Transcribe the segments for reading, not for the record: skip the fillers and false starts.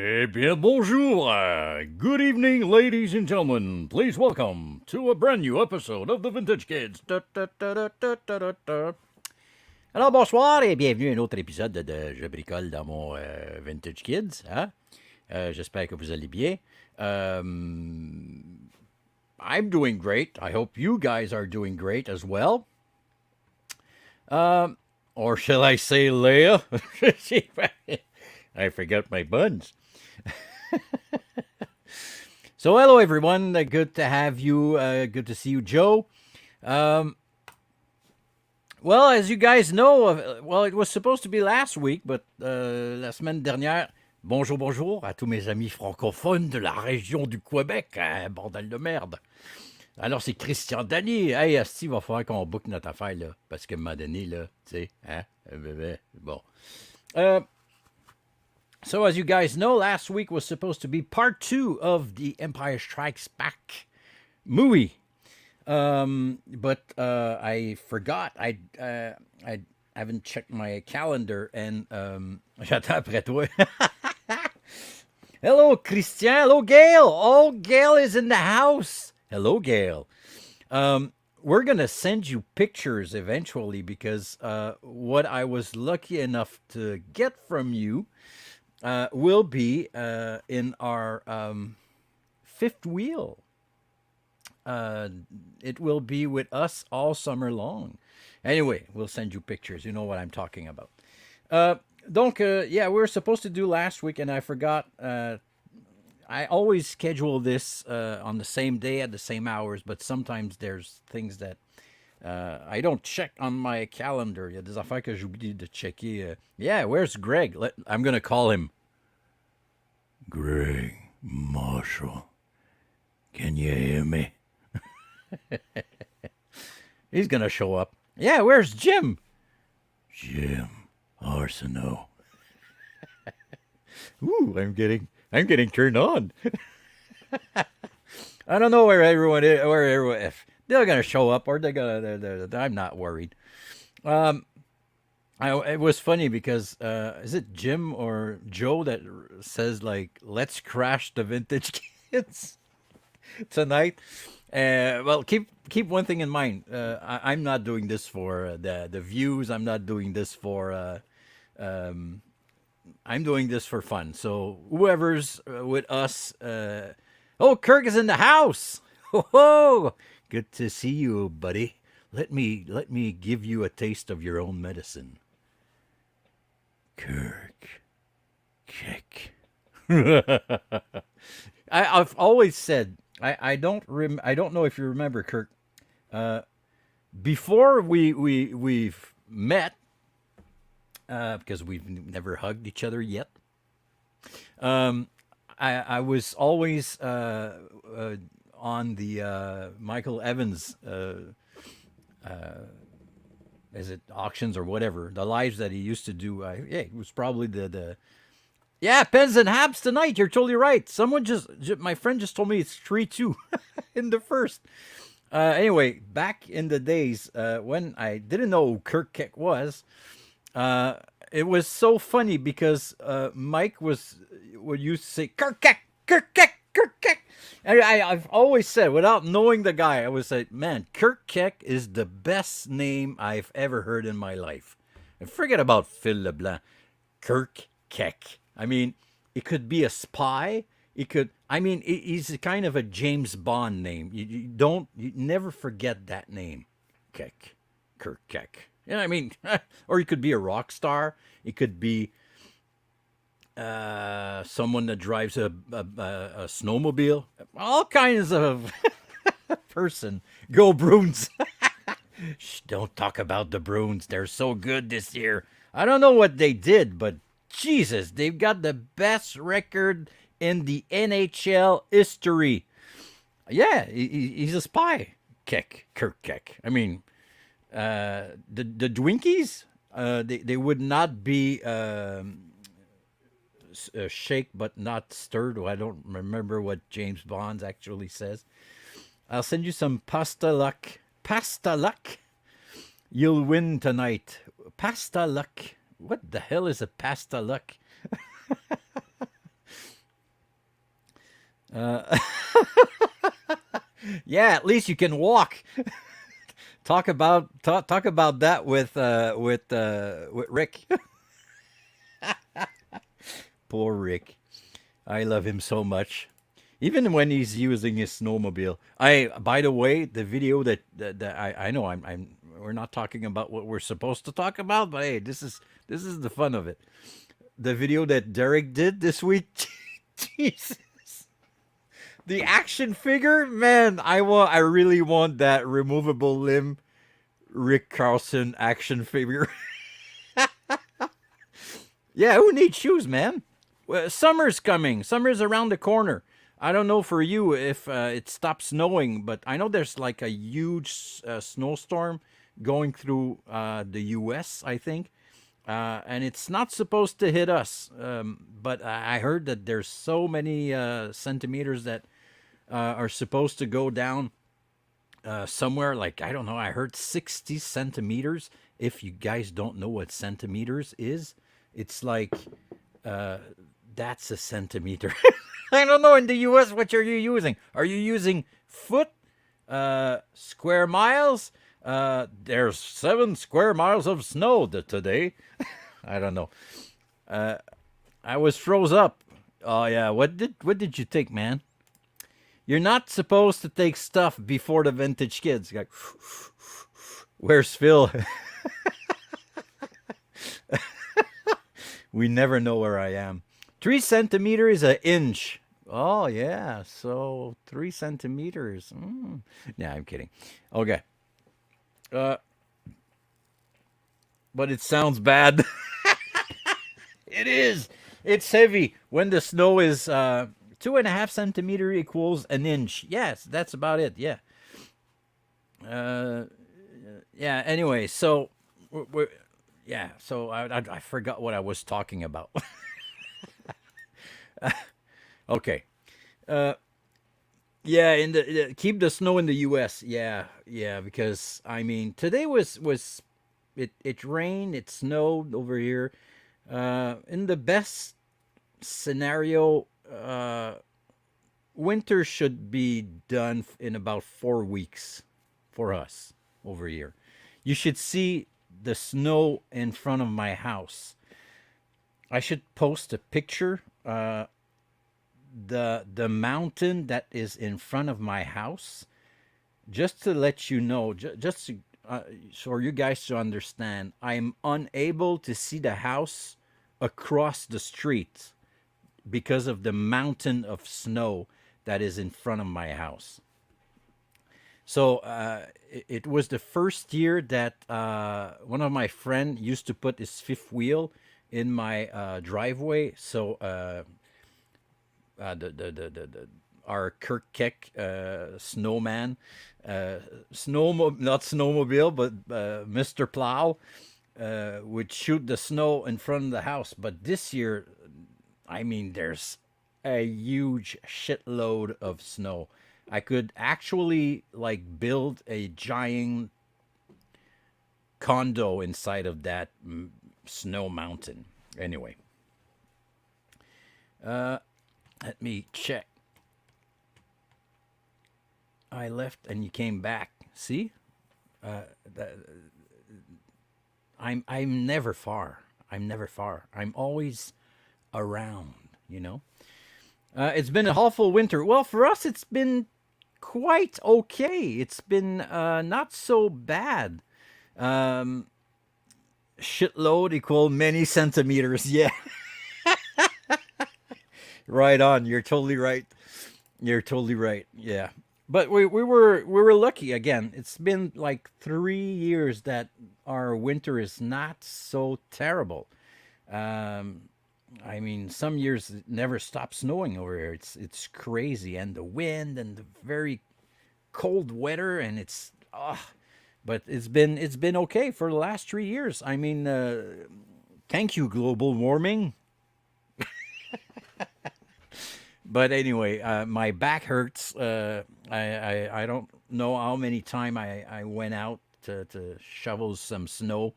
Eh bien, bonjour. Good evening, ladies and gentlemen. Please welcome to a brand new episode of the Vintage Kids. Alors, bonsoir et bienvenue à un autre épisode de Je bricole dans mon Vintage Kids. Hein? J'espère que vous allez bien. I'm doing great. I hope you guys are doing great as well. Or shall I say Leia? I forgot my buns. So, hello everyone. Good to have you. Good to see you, Joe. Well, as you guys know, it was supposed to be last week, but la semaine dernière. Bonjour, bonjour à tous mes amis francophones de la région du Québec. Hein, bordel de merde. Alors, c'est Christian Dany. Hey, Asti, il va falloir qu'on book notre affaire, là. Parce qu'à un moment donné, là, tu sais, hein? Bon. So, as you guys know, last week was supposed to be part 2 of the Empire Strikes Back movie. But I forgot. I haven't checked my calendar, and j'attends après toi. Hello, Christian. Hello, Gail. Oh, Gail is in the house. Hello, Gail. We're going to send you pictures eventually because what I was lucky enough to get from you will be in our fifth wheel. It will be with us all summer long. Anyway, we'll send you pictures. You know what I'm talking about. Donc, yeah, we were supposed to do last week, and I forgot. I always schedule this on the same day at the same hours, but sometimes there's things that I don't check on my calendar. Il y a des affaires que j'oublie de checker. Yeah, where's Greg? I'm going to call him. Greg Marshall, can you hear me? He's going to show up. Yeah, where's Jim? Jim Arsenault. Ooh, I'm getting turned on. I don't know where everyone is, if they're gonna show up or they're gonna. I'm not worried. It was funny because is it Jim or Joe that says like, "Let's crash the Vintage Kids tonight." Well, keep one thing in mind. I'm not doing this for the views. I'm not doing this for. I'm doing this for fun. So whoever's with us. Oh, Kirk is in the house. Whoa, good to see you, buddy. Let me give you a taste of your own medicine. Kirk, kick. I've always said I don't know if you remember, Kirk. Before we've met. Because we've never hugged each other yet. I was always on the Michael Evans, is it auctions or whatever, the lives that he used to do. Yeah, it was probably the yeah, Pens and Habs tonight. You're totally right. Someone my friend just told me it's 3-2 in the first. Anyway, back in the days when I didn't know who Kirk Keck was. It was so funny because Mike would used to say Kirk Keck. And I've always said, without knowing the guy, I would say, man, Kirk Keck is the best name I've ever heard in my life. And forget about Phil LeBlanc. Kirk Keck. I mean, it could be a spy. He's a kind of a James Bond name. You never forget that name. Keck. Kirk Keck. Yeah, I mean, or he could be a rock star. It could be someone that drives a snowmobile. All kinds of person. Go Bruins. Shh, don't talk about the Bruins. They're so good this year. I don't know what they did, but Jesus, they've got the best record in the NHL history. Yeah, he's a spy. Kirk Keck. I mean... the Dwinkies, they would not be shake but not stirred. I don't remember what James Bond actually says. I'll send you some pasta luck. Pasta luck. You'll win tonight. Pasta luck. What the hell is a pasta luck? Uh, yeah, at least you can walk. Talk about that with Rick. Poor Rick. I love him so much. Even when he's using his snowmobile. By the way, the video that I know I'm we're not talking about what we're supposed to talk about, but hey, this is the fun of it. The video that Derek did this week. Jesus. The action figure, man, I really want that removable limb Rick Carlson action figure. Yeah, who needs shoes, man? Well, summer's coming. Summer's around the corner. I don't know for you if it stops snowing, but I know there's like a huge snowstorm going through the U.S., I think. And it's not supposed to hit us. But I heard that there's so many centimeters that are supposed to go down somewhere like, I don't know, I heard 60 centimeters. If you guys don't know what centimeters is, it's like that's a centimeter. I don't know in the US what are you using? Are you using foot, square miles? There's 7 square miles of snow today. I don't know. I was froze up. Oh yeah, what did you take, man? You're not supposed to take stuff before the vintage kids. Like, where's Phil? We never know where I am. 3 centimeters an inch. Oh yeah, so 3 centimeters. Yeah, I'm kidding. Okay, uh, but it sounds bad. It is. It's heavy. When the snow is 2.5 centimeter equals an inch. Yes, that's about it. Yeah. Uh, yeah. Anyway, so yeah. So I forgot what I was talking about. Okay. Uh, yeah. Keep the snow in the U.S. Yeah. Yeah. Because I mean, today was it rained, it snowed over here. In the best scenario, winter should be done in about 4 weeks for us over here. You should see the snow in front of my house. I should post a picture. The mountain that is in front of my house, just to let you know, just to, for you guys to understand, I'm unable to see the house across the street because of the mountain of snow that is in front of my house. So it was the first year that one of my friend used to put his fifth wheel in my driveway. So the our Kirk Keck snowman, not snowmobile, but Mr. Plow would shoot the snow in front of the house. But this year, I mean, there's a huge shitload of snow. I could actually like build a giant condo inside of that snow mountain. Anyway, uh, let me check. I left and you came back. See, uh, th- I'm never far. I'm never far. I'm always around. You know. It's been a awful winter. Well, for us, it's been quite okay. It's been not so bad. Um, Shitload equal many centimeters. Yeah, right on. You're totally right. You're totally right. Yeah. But we were lucky again. It's been like 3 years that our winter is not so terrible. Um, I mean, some years it never stops snowing over here. It's crazy, and the wind and the very cold weather, and it's but it's been okay for the last 3 years. I mean, thank you, global warming. But anyway, my back hurts. I don't know how many time I went out to shovel some snow,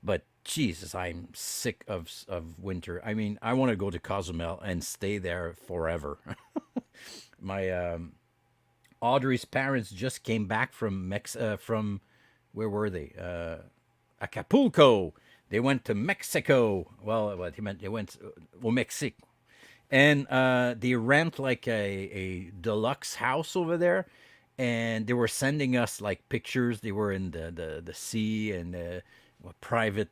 but Jesus, I'm sick of winter. I mean, I want to go to Cozumel and stay there forever. my Audrey's parents just came back from from where were they? Acapulco. They went to Mexico. Well, what he meant, they went well, Mexico, and they rent like a deluxe house over there, and they were sending us like pictures. They were in the sea and private.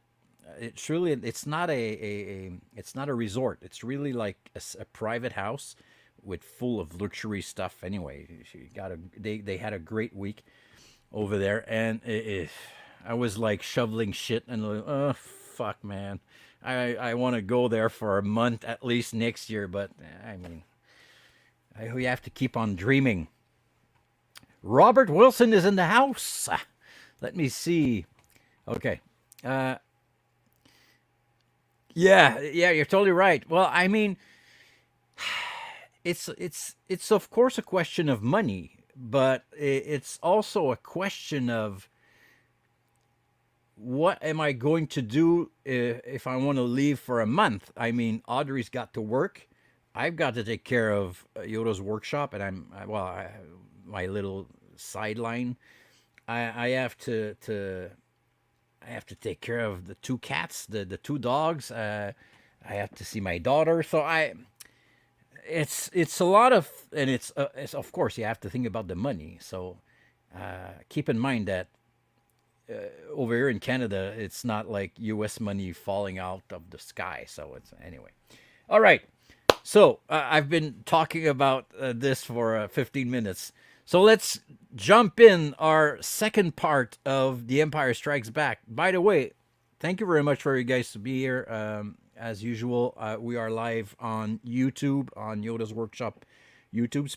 It's really, it's not it's not a resort. It's really like a private house with full of luxury stuff. Anyway, they had a great week over there, and I was like shoveling shit and like, oh fuck, man, I want to go there for a month at least next year, but I mean, we have to keep on dreaming. Robert Wilson is in the house. Let me see. Okay. Yeah, you're totally right. Well, I mean, it's of course a question of money, but it's also a question of what am I going to do if I want to leave for a month? I mean, Audrey's got to work. I've got to take care of Yoda's workshop, and my little sideline. I have to take care of the two cats, the two dogs. I have to see my daughter. So it's a lot of, and it's of course you have to think about the money. So keep in mind that over here in Canada, it's not like U.S. money falling out of the sky. So it's anyway. All right. So I've been talking about this for 15 minutes. So let's jump in our second part of The Empire Strikes Back. By the way, thank you very much for you guys to be here. As usual, we are live on YouTube, on Yoda's Workshop YouTube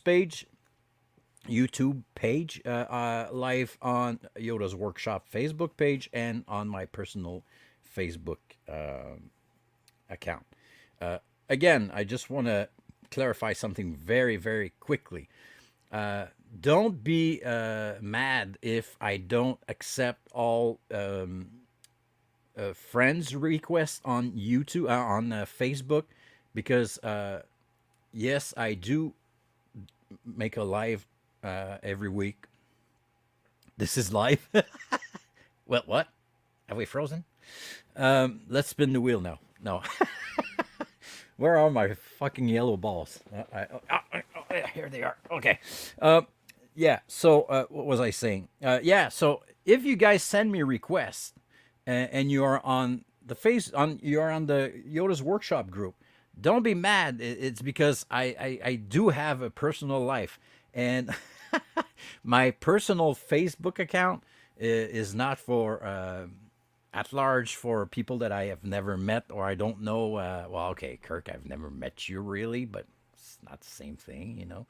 page, live on Yoda's Workshop Facebook page, and on my personal Facebook account. Again, I just want to clarify something very, very quickly. Don't be mad if I don't accept all friends' requests on YouTube, on Facebook, because yes, I do make a live every week. This is live. Well, what? Have we frozen? Let's spin the wheel now. No. Where are my fucking yellow balls? Here they are. Okay. Yeah. So what was I saying? Yeah. So if you guys send me requests and you are on you're on the Yoda's Workshop group, don't be mad. It's because I do have a personal life, and my personal Facebook account is not for at large for people that I have never met or I don't know. Well, okay, Kirk, I've never met you really, but it's not the same thing, you know.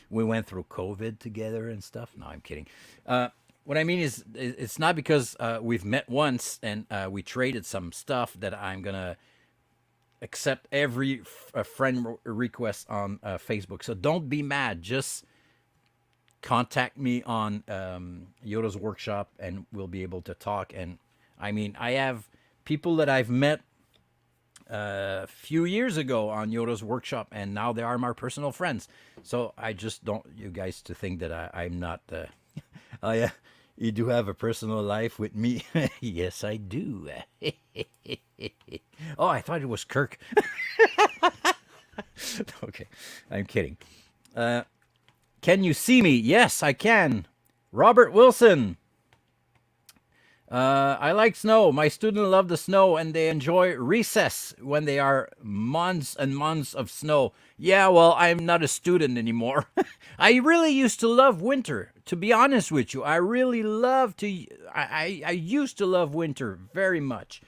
We went through COVID together and stuff. No, I'm kidding. What I mean is, it's not because we've met once and we traded some stuff that I'm gonna accept every friend request on Facebook. So don't be mad. Just contact me on Yoda's Workshop, and we'll be able to talk. And I mean, I have people that I've met a few years ago on Yoda's Workshop, and now they are my personal friends. So I just don't you guys to think that I'm not. Oh yeah, you do have a personal life with me. Yes, I do. Oh, I thought it was Kirk. Okay, I'm kidding. Can you see me? Yes, I can. Robert Wilson. I like snow. My students love the snow and they enjoy recess when they are months and months of snow. Yeah, well, I'm not a student anymore. I really used to love winter. To be honest with you, I really love to. I used to love winter very much.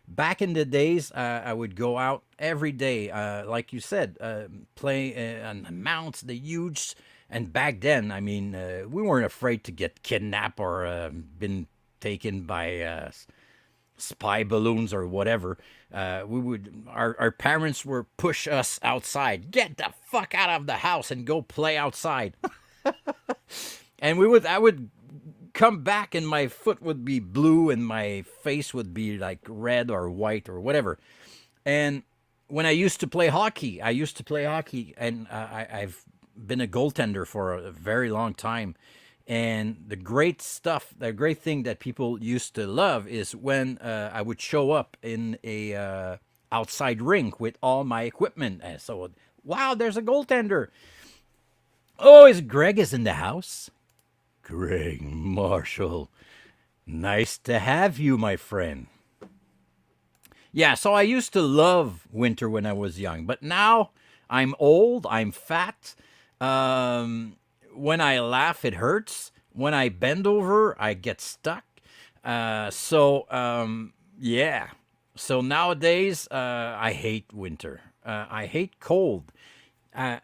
Back in the days, I would go out every day, like you said, play on the mounts, the huge. And back then, I mean, we weren't afraid to get kidnapped or been taken by spy balloons or whatever. Our parents would push us outside. Get the fuck out of the house and go play outside. And I would come back and my foot would be blue and my face would be like red or white or whatever. And when I used to play hockey, and I've been a goaltender for a very long time. And the great stuff, the great thing that people used to love is when I would show up in a outside rink with all my equipment. And so, wow, there's a goaltender. Oh, is Greg is in the house? Greg Marshall. Nice to have you, my friend. Yeah, so I used to love winter when I was young, but now I'm old, I'm fat. When I laugh, it hurts. When I bend over, I get stuck. Yeah. So nowadays, I hate winter. I hate cold. Uh,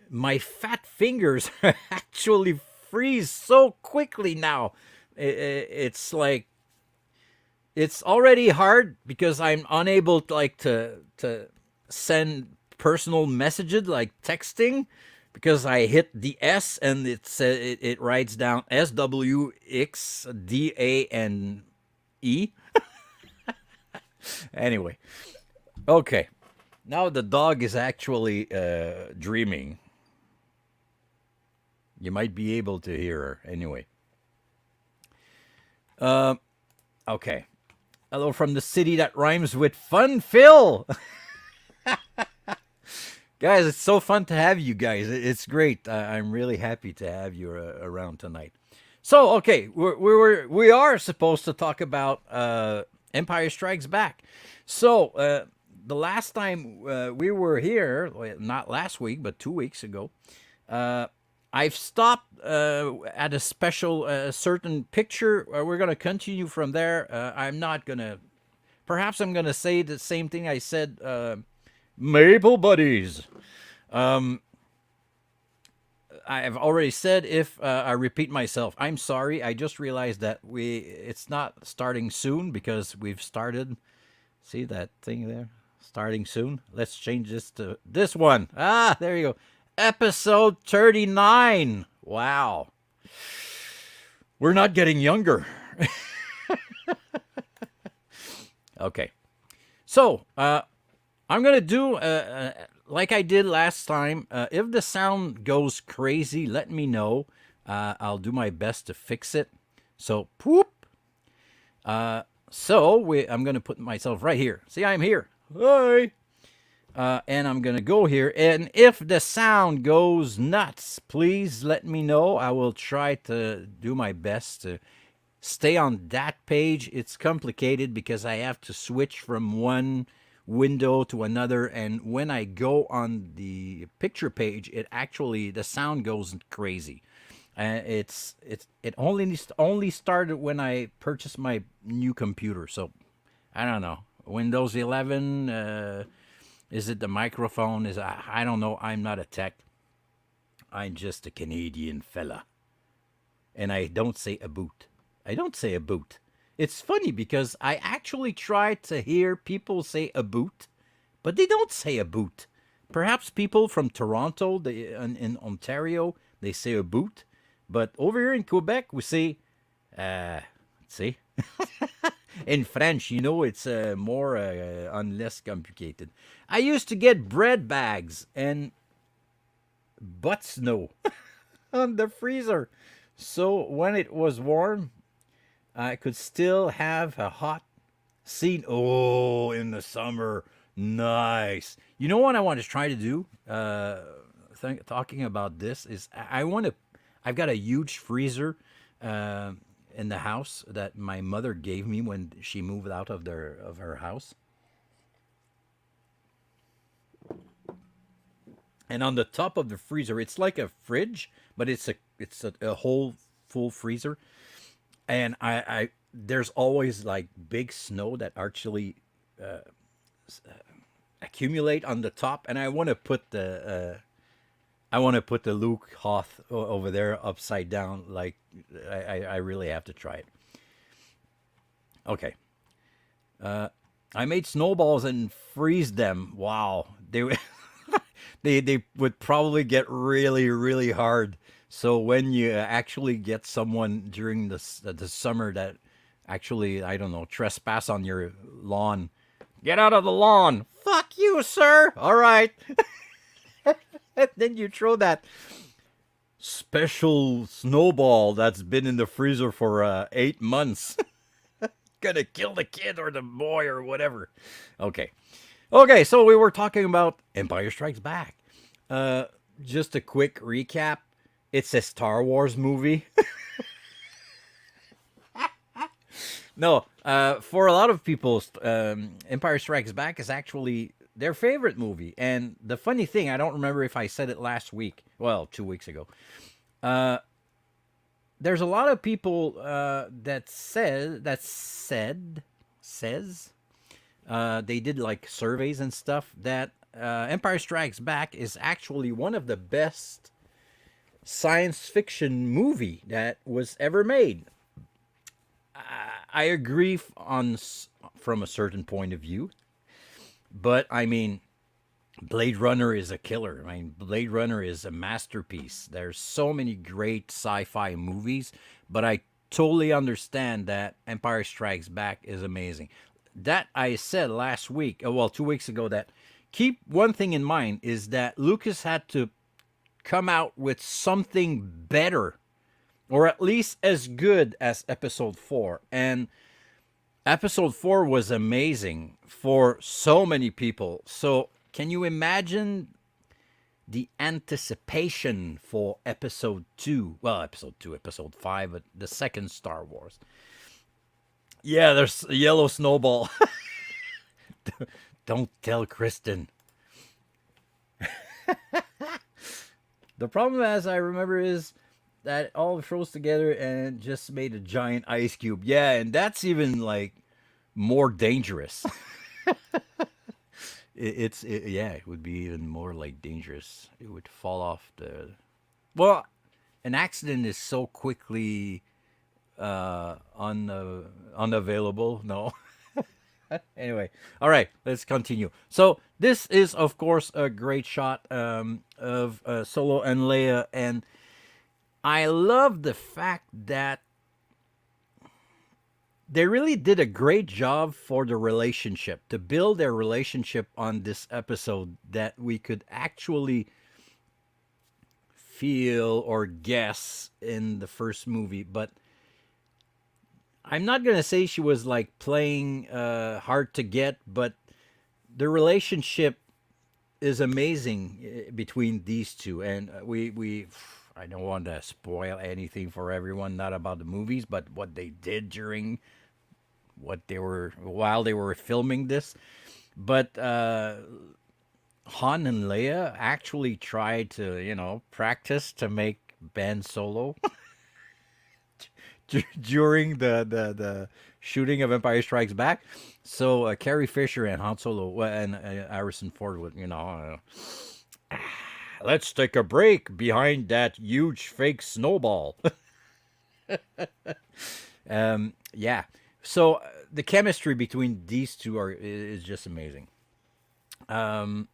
my fat fingers actually freeze so quickly now. It's like it's already hard because I'm unable to send personal messages like texting because I hit the S and it writes down SWXDANE. Anyway, okay. Now the dog is actually dreaming. You might be able to hear her. Anyway. Okay. Hello from the city that rhymes with fun, Phil. Guys, it's so fun to have you guys. It's great. I'm really happy to have you around tonight. So, okay, we are supposed to talk about Empire Strikes Back. So, the last time we were here, well, not last week, but 2 weeks ago, I've stopped at a special certain picture. We're going to continue from there. I'm not going to. Perhaps I'm going to say the same thing I said. Maple Buddies. I've already said if I repeat myself, I'm sorry. I just realized that it's not starting soon because we've started. See that thing there? Starting soon. Let's change this to this one. Ah, there you go. Episode 39. Wow. We're not getting younger. Okay. So, I'm going to do like I did last time. If the sound goes crazy, let me know. I'll do my best to fix it. So, poop. I'm going to put myself right here. See, I'm here. Hi. And I'm going to go here. And if the sound goes nuts, please let me know. I will try to do my best to stay on that page. It's complicated because I have to switch from one window to another. And when I go on the picture page, the sound goes crazy. It only started when I purchased my new computer. So I don't know. Windows 11, is it the microphone? I don't know. I'm not a tech. I'm just a Canadian fella. And I don't say a boot. I don't say a boot. It's funny because I actually try to hear people say a boot, but they don't say a boot. Perhaps people from Toronto, in Ontario, they say a boot. But over here in Quebec, we say, see? In French, it's more less complicated. I used to get bread bags and butt snow on the freezer. So when it was warm, I could still have a hot scene. Oh, in the summer. Nice. You know what I want to try to do? Talking about this is I've got a huge freezer in the house that my mother gave me when she moved out of her house. And on the top of the freezer, it's like a fridge, but it's a whole full freezer. And there's always like big snow that actually accumulate on the top, and I want to put the Luke Hoth over there upside down. Like I really have to try it. Okay. I made snowballs and freeze them. Wow, they would probably get really, really hard. So when you actually get someone during the summer that actually, I don't know, trespass on your lawn, get out of the lawn. Fuck you, sir. All right. Then you throw that special snowball that's been in the freezer for 8 months. Gonna kill the kid or the boy or whatever. Okay. Okay, so we were talking about Empire Strikes Back. Uh, just a quick recap. It's a Star Wars movie. No, for a lot of people, Empire Strikes Back is actually their favorite movie. And the funny thing, I don't remember if I said it last week. Well, 2 weeks ago. Uh, there's a lot of people that says they did like surveys and stuff that Empire Strikes Back is actually one of the best science fiction movie that was ever made. I agree from a certain point of view, but I mean, Blade Runner is a killer. I mean, Blade Runner is a masterpiece. There's so many great sci-fi movies, but I totally understand that Empire Strikes Back is amazing. That I said last week, well, 2 weeks ago, that keep one thing in mind is that Lucas had to come out with something better or at least as good as episode 4. And episode 4 was amazing for so many people. So, can you imagine the anticipation for episode 2? Well, episode 2, episode 5, but the second Star Wars. Yeah, there's a yellow snowball. Don't tell Kristen. The problem, as I remember, is that it all froze together and just made a giant ice cube. Yeah, and that's even like more dangerous. Yeah, it would be even more like dangerous. It would fall off the. Well, an accident is so quickly unavailable. No. Anyway, all right, let's continue. So this is, of course, a great shot of Solo and Leia, and I love the fact that they really did a great job for the relationship to build their relationship on this episode that we could actually feel or guess in the first movie. But I'm not gonna say she was like playing hard to get, but the relationship is amazing between these two, and we I don't want to spoil anything for everyone, not about the movies, but what they did during what they were while they were filming this. But Han and Leia actually tried to, practice to make Ben Solo during the shooting of Empire Strikes Back. So Carrie Fisher and Han Solo and Harrison Ford would, let's take a break behind that huge fake snowball. Yeah. So the chemistry between these two is just amazing. Um,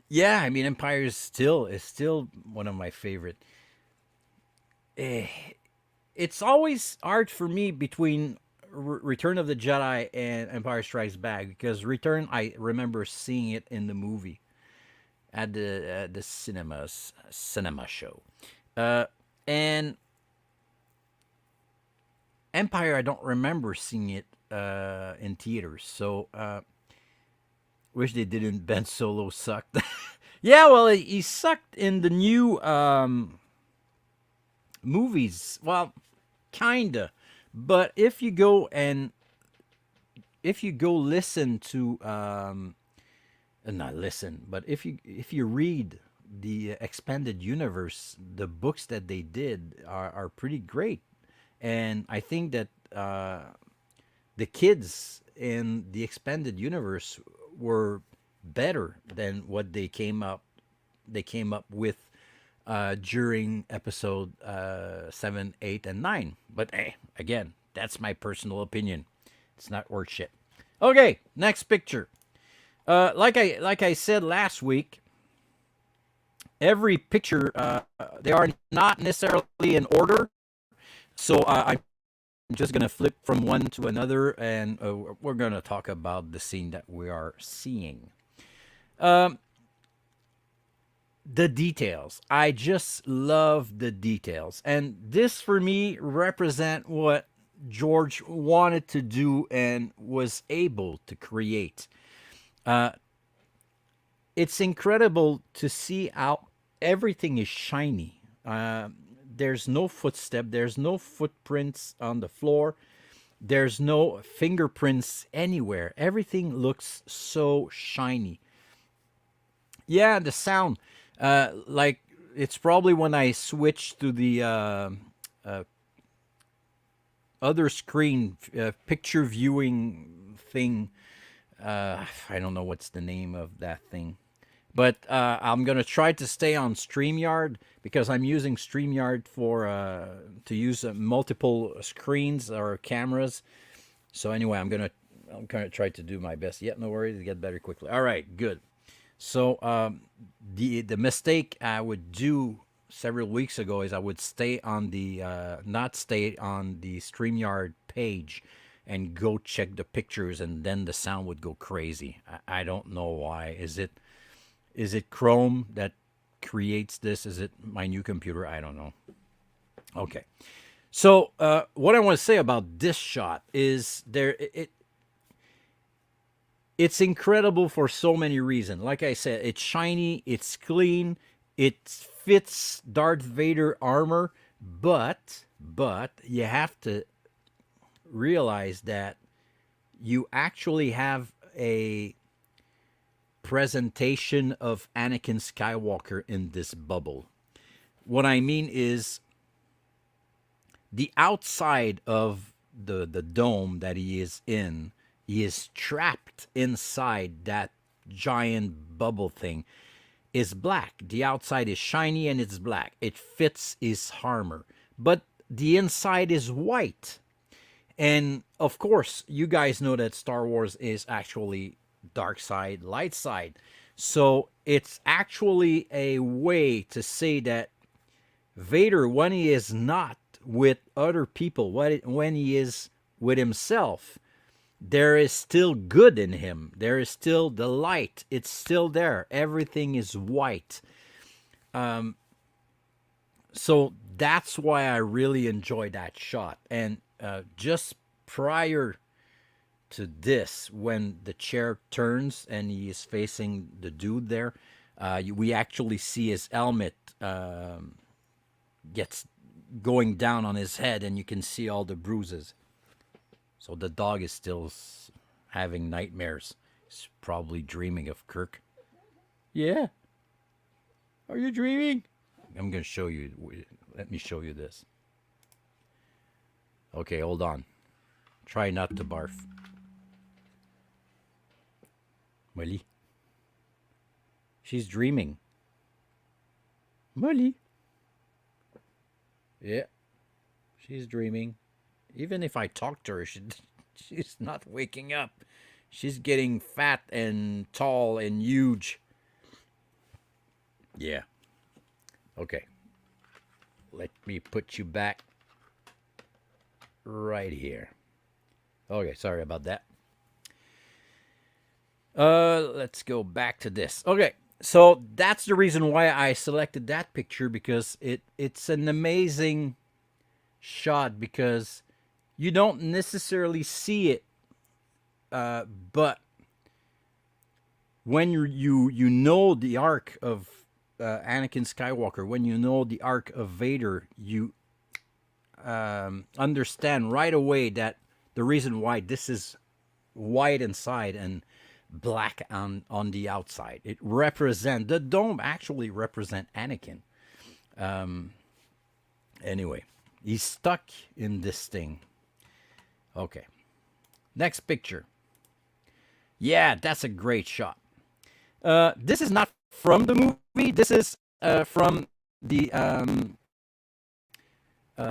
yeah, I mean, Empire is still one of my favorite. Eh, it's always hard for me between Return of the Jedi and Empire Strikes Back because Return, I remember seeing it in the movie at the cinema show, uh, and Empire, I don't remember seeing it in theaters. So wish they didn't. Ben Solo sucked. Yeah, well, he sucked in the new movies. Well, kinda. But if you go listen to not listen, but if you read the expanded universe, the books that they did are pretty great, and I think that the kids in the expanded universe were better than what they came up with during episode 7, 8, and 9. But again, that's my personal opinion. It's not worth shit. Okay, next picture. Like I said last week, every picture they are not necessarily in order. So I'm just gonna flip from one to another, and we're gonna talk about the scene that we are seeing. Um, the details. I just love the details. And this for me represent what George wanted to do and was able to create. Uh, it's incredible to see how everything is shiny. There's no footstep, there's no footprints on the floor, there's no fingerprints anywhere. Everything looks so shiny. Yeah, the sound, like it's probably when I switched to the other screen picture viewing thing. I don't know what's the name of that thing. But I'm gonna try to stay on StreamYard because I'm using StreamYard for to use multiple screens or cameras. So anyway, I'm gonna try to do my best. Yeah, no worries, get better quickly. All right, good. So the mistake I would do several weeks ago is I would stay on the not stay on the StreamYard page and go check the pictures, and then the sound would go crazy. I don't know why. Is it Chrome that creates this? Is it my new computer? I don't know. Okay. So what I want to say about this shot is it's incredible for so many reasons. Like I said, it's shiny, it's clean, it fits Darth Vader armor, but you have to realize that you actually have a presentation of Anakin Skywalker in this bubble. What I mean is the outside of the dome that he is in, he is trapped inside that giant bubble thing, is black. The outside is shiny and it's black. It fits his armor. But the inside is white. And of course, you guys know that Star Wars is actually dark side, light side. So it's actually a way to say that Vader, when he is not with other people, when he is with himself, there is still good in him. There is still the light. It's still there. Everything is white. So that's why I really enjoy that shot. And just prior to this, when the chair turns and he is facing the dude there, we actually see his helmet gets going down on his head, and you can see all the bruises. So the dog is still having nightmares. He's probably dreaming of Kirk. Yeah. Are you dreaming? I'm going to show you. Let me show you this. Okay, hold on. Try not to barf. Molly. She's dreaming. Molly. Yeah. She's dreaming. Even if I talk to her, she's not waking up. She's getting fat and tall and huge. Yeah. Okay. Let me put you back right here. Okay, sorry about that. Let's go back to this. Okay, so that's the reason why I selected that picture, because it's an amazing shot, because you don't necessarily see it, but when you know the arc of Anakin Skywalker, when you know the arc of Vader, you understand right away that the reason why this is white inside and black on the outside. It represent the dome actually represent Anakin. Anyway, he's stuck in this thing. Okay, next picture. Yeah, that's a great shot. This is not from the movie. This is from the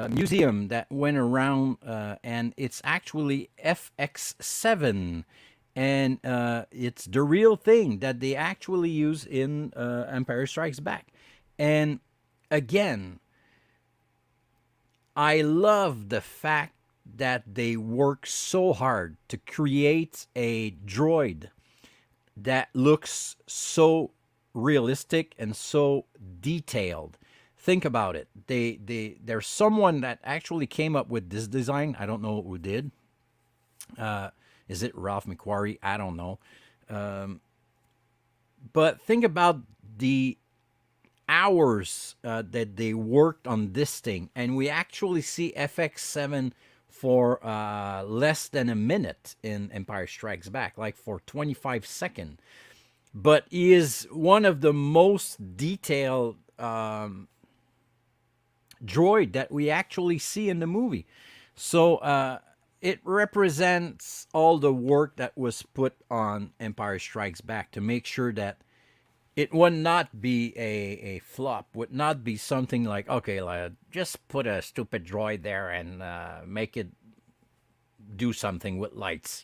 museum that went around, and it's actually FX7, and it's the real thing that they actually use in Empire Strikes Back. And again, I love the fact that they work so hard to create a droid that looks so realistic and so detailed. Think about it. There's someone that actually came up with this design. I don't know who did. Is it Ralph McQuarrie? I don't know. But think about the hours that they worked on this thing, and we actually see FX7 for less than a minute in Empire Strikes Back, like for 25 seconds. But he is one of the most detailed droid that we actually see in the movie. So it represents all the work that was put on Empire Strikes Back to make sure that it would not be a flop, would not be something like, okay, just put a stupid droid there and make it do something with lights.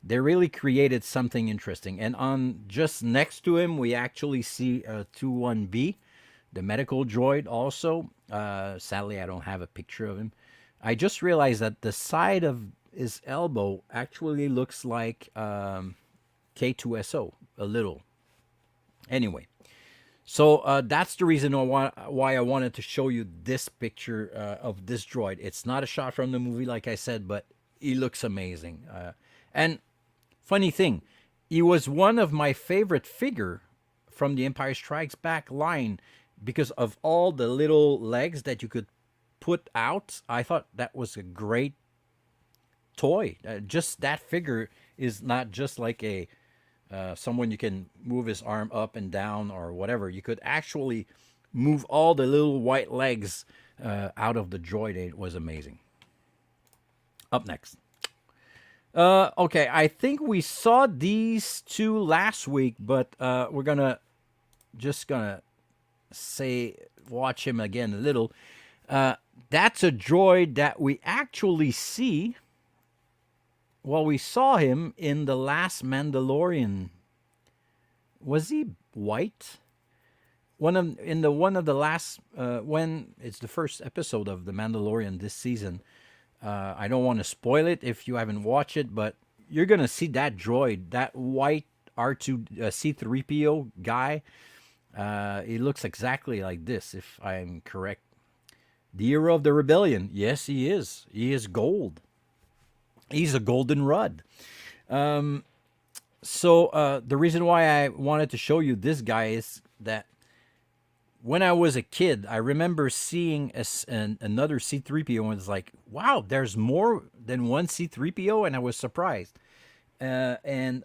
They really created something interesting. And on just next to him, we actually see a 21B, the medical droid also. Sadly, I don't have a picture of him. I just realized that the side of his elbow actually looks like K2SO a little. Anyway, so that's the reason why I wanted to show you this picture of this droid. It's not a shot from the movie, like I said, but he looks amazing. And funny thing, he was one of my favorite figure from the Empire Strikes Back line because of all the little legs that you could put out. I thought that was a great toy. Just that figure is not just like a someone you can move his arm up and down or whatever. You could actually move all the little white legs out of the droid. It was amazing. Up next. Okay, I think we saw these two last week, but we're gonna watch him again a little. That's a droid that we actually see. Well, we saw him in the last Mandalorian. Was he white? One of the last when it's the first episode of the Mandalorian this season. I don't want to spoil it if you haven't watched it, but you're gonna see that droid, that white R2 C3PO guy. He looks exactly like this, if I'm correct. The hero of the rebellion. Yes, he is. He is gold. He's a golden rud. So the reason why I wanted to show you this guy is that when I was a kid, I remember seeing another C3PO and was like, wow, there's more than one C3PO, and I was surprised. And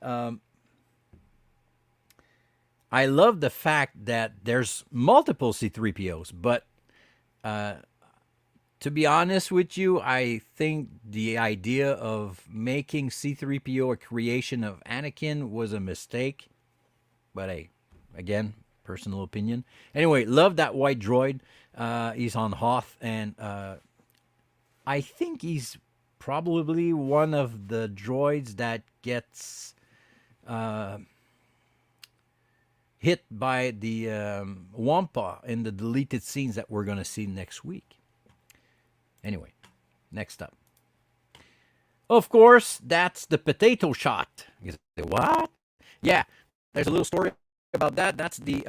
I love the fact that there's multiple C3POs, but to be honest with you, I think the idea of making C3PO a creation of Anakin was a mistake. But hey, again, personal opinion. Anyway, love that white droid. He's on Hoth, and I think he's probably one of the droids that gets hit by the Wampa in the deleted scenes that we're going to see next week. Anyway, next up. Of course, that's the potato shot. You say, what? Yeah, there's a little story about that. That's the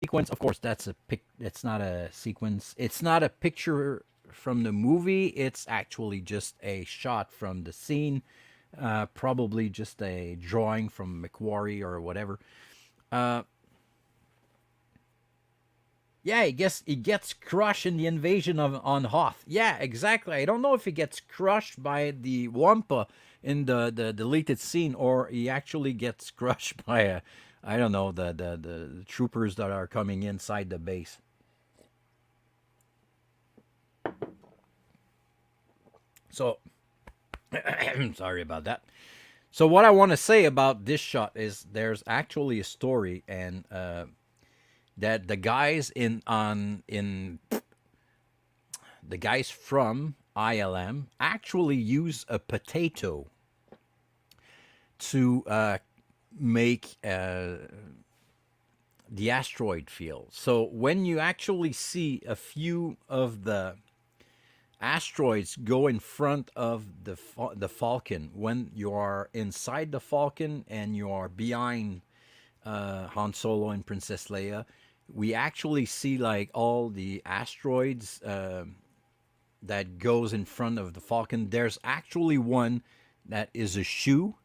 sequence. Of course, that's a pic. It's not a sequence. It's not a picture from the movie. It's actually just a shot from the scene. Probably just a drawing from McQuarrie or whatever. Yeah, he gets crushed in the invasion on Hoth. Yeah, exactly. I don't know if he gets crushed by the Wampa in the deleted scene, or he actually gets crushed by I don't know, the troopers that are coming inside the base. So, sorry about that. So what I want to say about this shot is there's actually a story, and that the guys the guys from ILM actually use a potato to make the asteroid field. So when you actually see a few of the asteroids go in front of the Falcon, when you are inside the Falcon and you are behind Han Solo and Princess Leia, we actually see like all the asteroids that goes in front of the Falcon. There's actually one that is a shoe,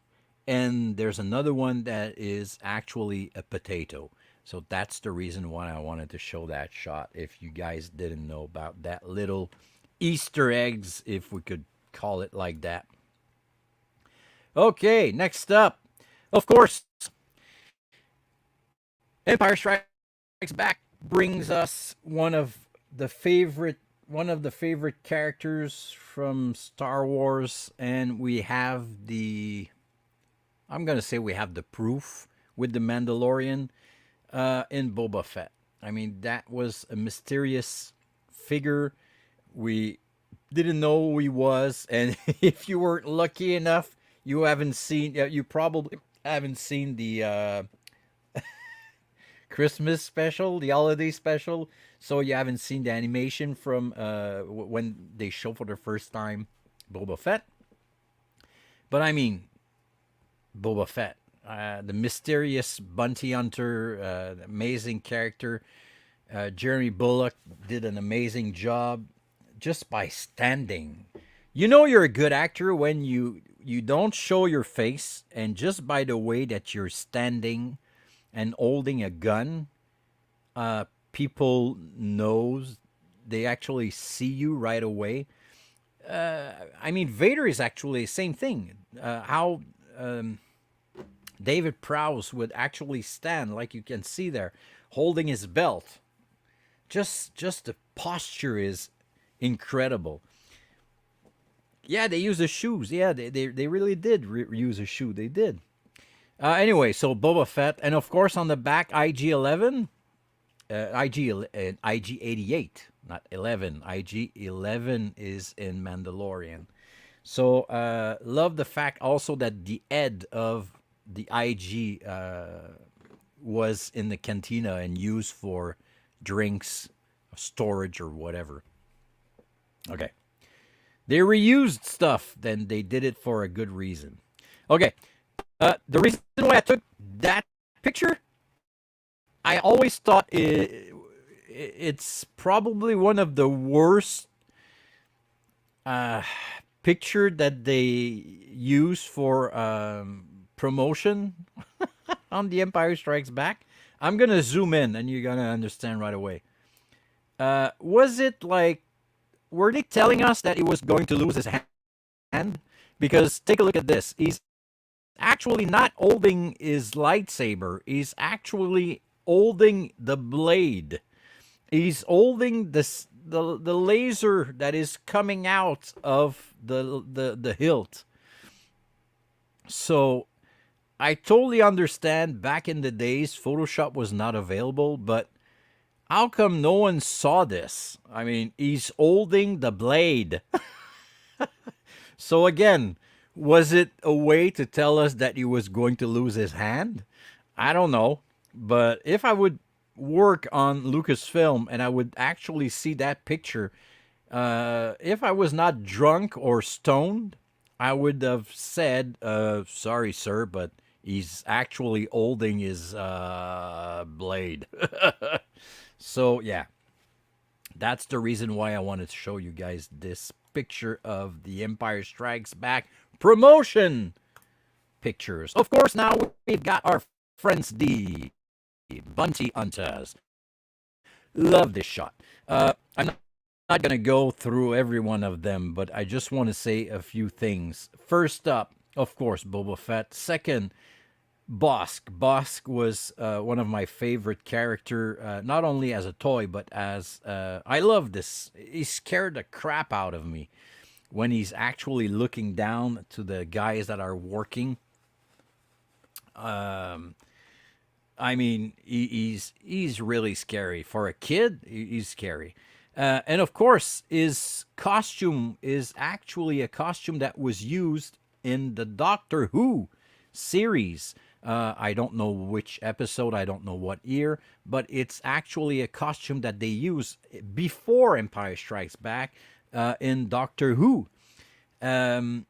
and there's another one that is actually a potato. So that's the reason why I wanted to show that shot. If you guys didn't know about that little Easter eggs, if we could call it like that. Okay, next up, of course, Empire Strikes Back brings us one of the favorite characters from Star Wars, and we have the I'm gonna say we have the proof with the Mandalorian in Boba Fett. I mean, that was a mysterious figure. We didn't know who he was, and if you weren't lucky enough, you probably haven't seen the Christmas special, the holiday special. So you haven't seen the animation from when they show for the first time Boba Fett. But I mean, Boba Fett, the mysterious bounty hunter, amazing character. Jeremy Bullock did an amazing job just by standing. You know you're a good actor when you don't show your face, and just by the way that you're standing and holding a gun, people knows, they actually see you right away. I mean, Vader is actually the same thing. How David Prowse would actually stand, like you can see there, holding his belt. Just the posture is incredible. Yeah, they use the shoes. Yeah, they really did use a shoe. They did. Anyway, so Boba Fett, and of course on the back, IG-11, IG-88, not 11. IG-11 is in Mandalorian. So love the fact also that the head of the IG was in the cantina and used for drinks, storage, or whatever. Okay. They reused stuff, then they did it for a good reason. Okay. The reason why I took that picture, I always thought it's probably one of the worst picture that they use for promotion on The Empire Strikes Back. I'm gonna zoom in, and you're gonna understand right away. Was it like, were they telling us that he was going to lose his hand? Because take a look at this. He's actually not holding his lightsaber. He's actually holding the blade. He's holding the laser that is coming out of the hilt. So I totally understand back in the days Photoshop was not available, but how come no one saw this? I mean, he's holding the blade. So again, was it a way to tell us that he was going to lose his hand? I don't know. But if I would work on Lucasfilm and I would actually see that picture, if I was not drunk or stoned, I would have said, sorry, sir, but he's actually holding his blade. So, yeah. That's the reason why I wanted to show you guys this picture of The Empire Strikes Back promotion pictures. Of course, now we've got our friends, the Bounty Hunters. Love this shot. I'm not going to go through every one of them, but I just want to say a few things. First up, of course, Boba Fett. Second, Bosk. Bosk was one of my favorite character, not only as a toy, but as I love this. He scared the crap out of me when he's actually looking down to the guys that are working. I mean, he's really scary for a kid. He's scary, and of course, his costume is actually a costume that was used in the Doctor Who series. I don't know which episode, I don't know what year, but it's actually a costume that they use before Empire Strikes Back in Doctor Who. And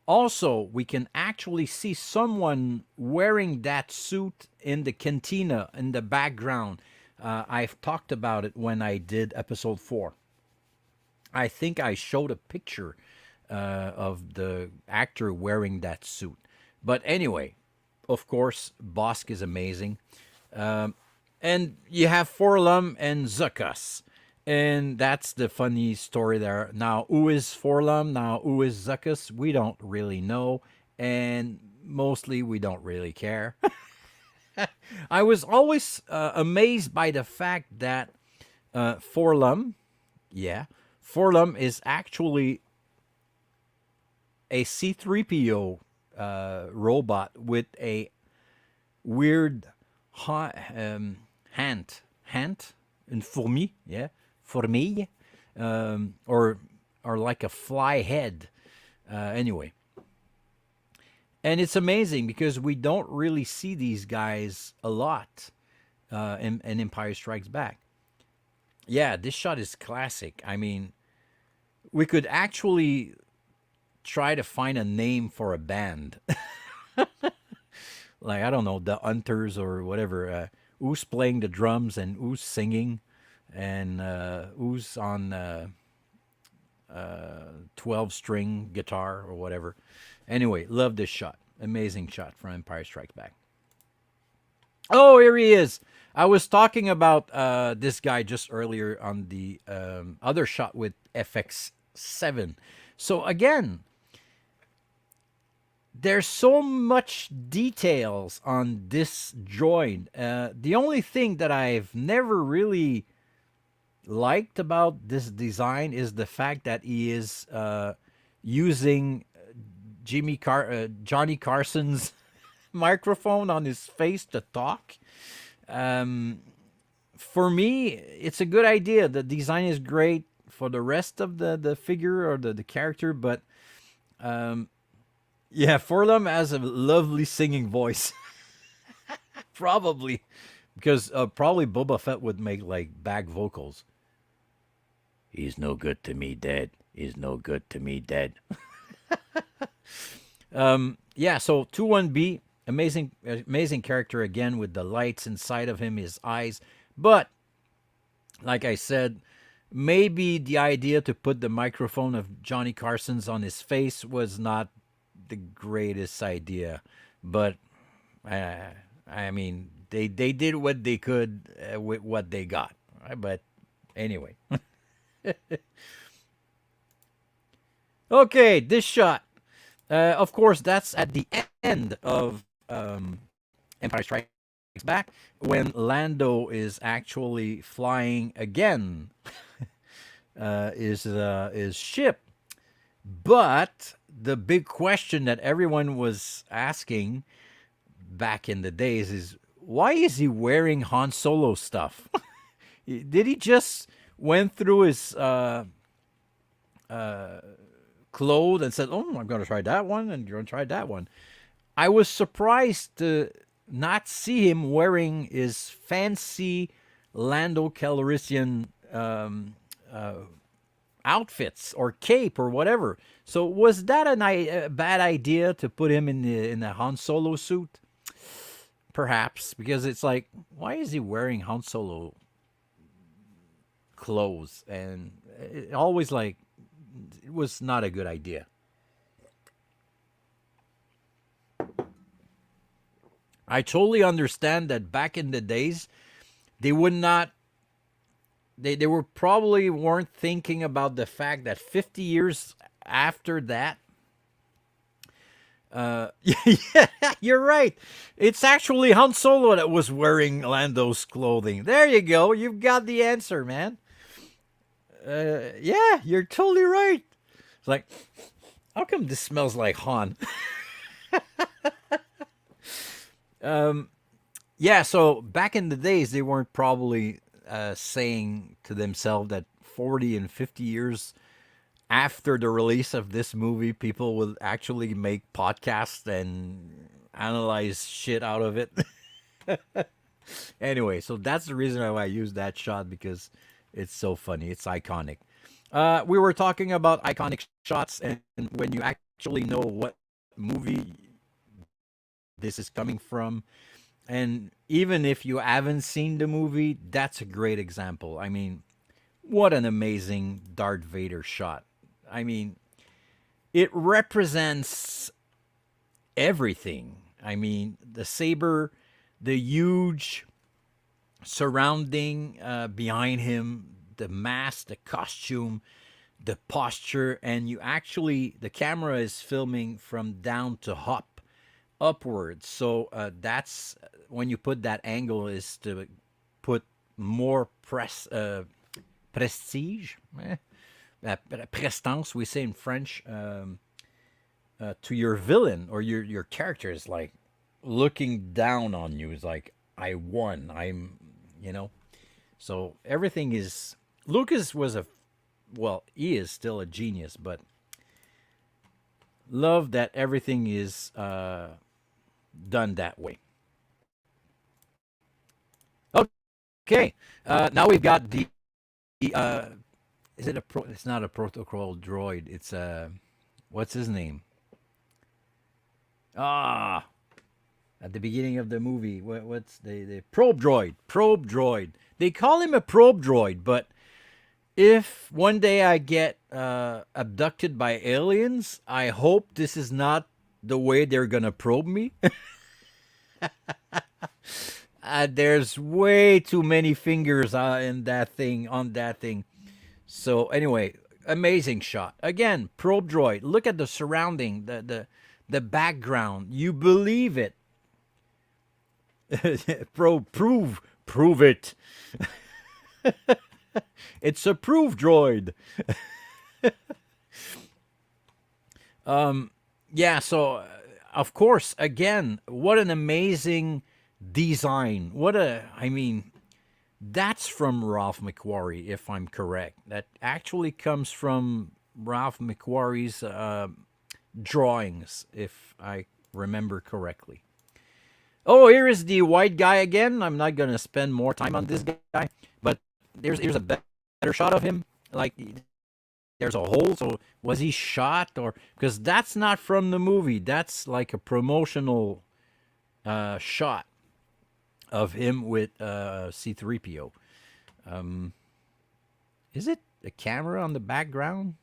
Also, we can actually see someone wearing that suit in the cantina in the background. I've talked about it when I did episode 4. I think I showed a picture of the actor wearing that suit. But anyway, of course, Bosk is amazing. And you have Forlum and Zuckus. And that's the funny story there. Now, who is Forlum? Now, who is Zuckus? We don't really know. And mostly we don't really care. I was always amazed by the fact that Forlum, yeah, Forlum is actually a C3PO robot with a weird hand, and fourmi, yeah, fourmille, or like a fly head. Anyway, and it's amazing because we don't really see these guys a lot in Empire Strikes Back. Yeah, this shot is classic. I mean, we could actually try to find a name for a band. Like, I don't know, the Hunters or whatever. Who's playing the drums and who's singing and who's on 12 string guitar or whatever. Anyway, love this shot. Amazing shot from Empire Strikes Back. Oh, here he is. I was talking about this guy just earlier on the other shot with FX7. So again, there's so much details on this droid. The only thing that I've never really liked about this design is the fact that he is using Johnny Carson's microphone on his face to talk. For me, it's a good idea. The design is great for the rest of the figure or the character, but yeah, Forlum has a lovely singing voice. Probably. Because probably Boba Fett would make like back vocals. He's no good to me dead. He's no good to me dead. Yeah, so 21B, amazing character again with the lights inside of him, his eyes. But, like I said, maybe the idea to put the microphone of Johnny Carson's on his face was not the greatest idea. But, I mean, they did what they could with what they got. But, anyway. Okay, this shot. Of course, that's at the end of Empire Strikes Back when Lando is actually flying again his ship. But the big question that everyone was asking back in the days is, why is he wearing Han Solo stuff? Did he just went through his clothes and said, "Oh, I'm going to try that one, and you're going to try that one"? I was surprised to not see him wearing his fancy Lando Calrissian outfits or cape or whatever. So was that a bad idea to put him in the Han Solo suit? Perhaps, because it's like, why is he wearing Han Solo clothes? And it always like, it was not a good idea. I totally understand that back in the days, they would not, they were probably weren't thinking about the fact that 50 years after that, yeah, you're right. It's actually Han Solo that was wearing Lando's clothing. There you go. You've got the answer, man. Yeah, you're totally right. It's like, how come this smells like Han? Yeah, so back in the days, they weren't probably saying to themselves that 40 and 50 years after the release of this movie, people will actually make podcasts and analyze shit out of it. Anyway, so that's the reason why I use that shot, because it's so funny. It's iconic. We were talking about iconic shots, and when you actually know what movie this is coming from. And even if you haven't seen the movie, that's a great example. I mean, what an amazing Darth Vader shot. I mean, it represents everything. I mean, the saber, the huge surrounding behind him, the mask, the costume, the posture, and you actually, the camera is filming from down to up, upwards. So that's when you put that angle is to put more prestige, prestance, we say in French, to your villain or your character is like looking down on you. Is like, I won. You know. So everything is. Lucas was he is still a genius, but love that everything is done that way. Okay, now we've got the is it a it's not a protocol droid. It's a what's his name? Ah, at the beginning of the movie, what's the probe droid? Probe droid. They call him a probe droid, but if one day I get abducted by aliens, I hope this is not the way they're gonna probe me. There's way too many fingers in that thing, on that thing. So anyway, amazing shot. Again, probe droid. Look at the surrounding, the background. You believe it. Prove it. It's a proof droid. Yeah, so of course, again, what an amazing design. I mean, that's from Ralph McQuarrie, if I'm correct. That actually comes from Ralph McQuarrie's drawings, if I remember correctly. Oh, here is the white guy again. I'm not going to spend more time on this guy, but here's a better shot of him. Like, there's a hole, so was he shot? Or because that's not from the movie. That's like a promotional shot of him with C-3PO. Is it a camera on the background?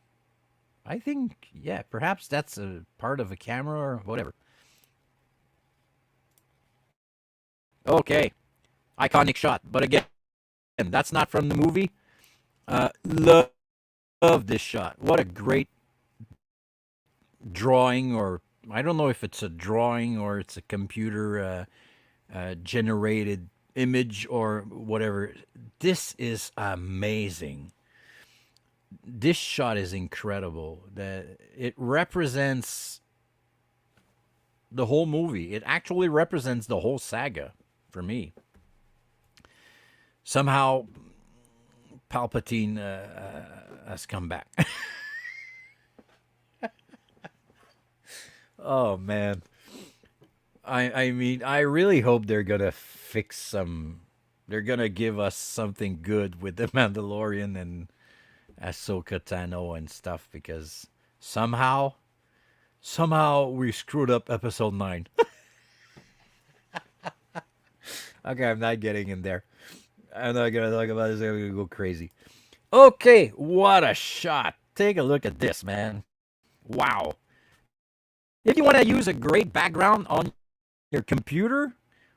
I think, yeah, perhaps that's a part of a camera or whatever. Okay, iconic shot. But again, that's not from the movie. Love this shot. What a great drawing, or I don't know if it's a drawing or it's a computer generated image or whatever. This is amazing. This shot is incredible. It represents the whole movie. It actually represents the whole saga for me. Somehow, Palpatine has come back. Oh man. I mean, I really hope they're gonna fix some. They're gonna give us something good with the Mandalorian and Ahsoka Tano and stuff, because somehow we screwed up episode 9. Okay, I'm not getting in there. I'm not gonna talk about this. I'm gonna go crazy. Okay, what a shot. Take a look at this, man. Wow. If you want to use a great background on your computer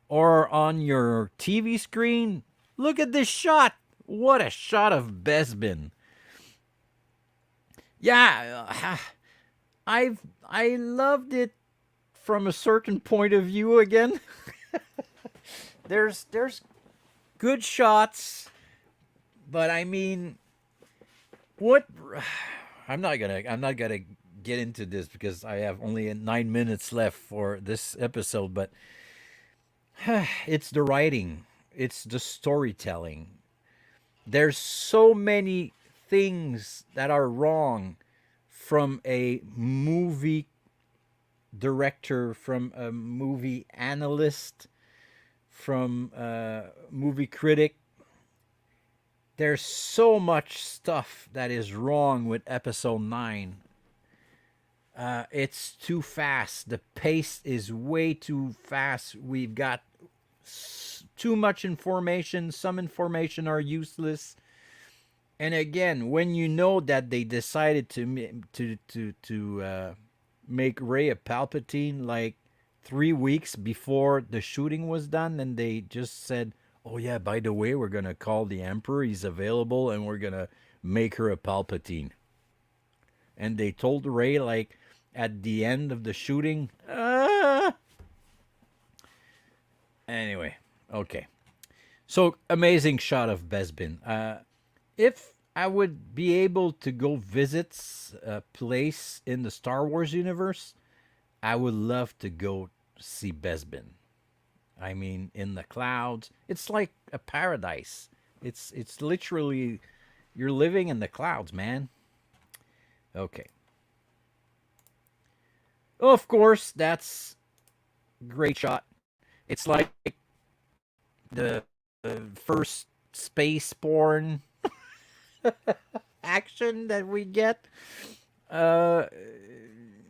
or on your TV screen, look at this shot. What a shot of Bespin. Yeah, I loved it from a certain point of view again. There's good shots, but I mean, what I'm not gonna get into this because I have only 9 minutes left for this episode, but it's the writing, it's the storytelling. There's so many things that are wrong from a movie director, from a movie analyst, from a movie critic. There's so much stuff that is wrong with episode 9. It's too fast. The pace is way too fast. We've got too much information. Some information are useless. And again, when you know that they decided to make Ray a Palpatine like 3 weeks before the shooting was done, and they just said, "Oh yeah, by the way, we're gonna call the Emperor. He's available, and we're gonna make her a Palpatine." And they told Ray like at the end of the shooting. Anyway, okay. So amazing shot of Bespin. If I would be able to go visit a place in the Star Wars universe, I would love to go see Bespin. I mean, in the clouds, it's like a paradise. It's literally you're living in the clouds, man. Okay. Of course, that's great shot. It's like the first space-borne action that we get. Uh,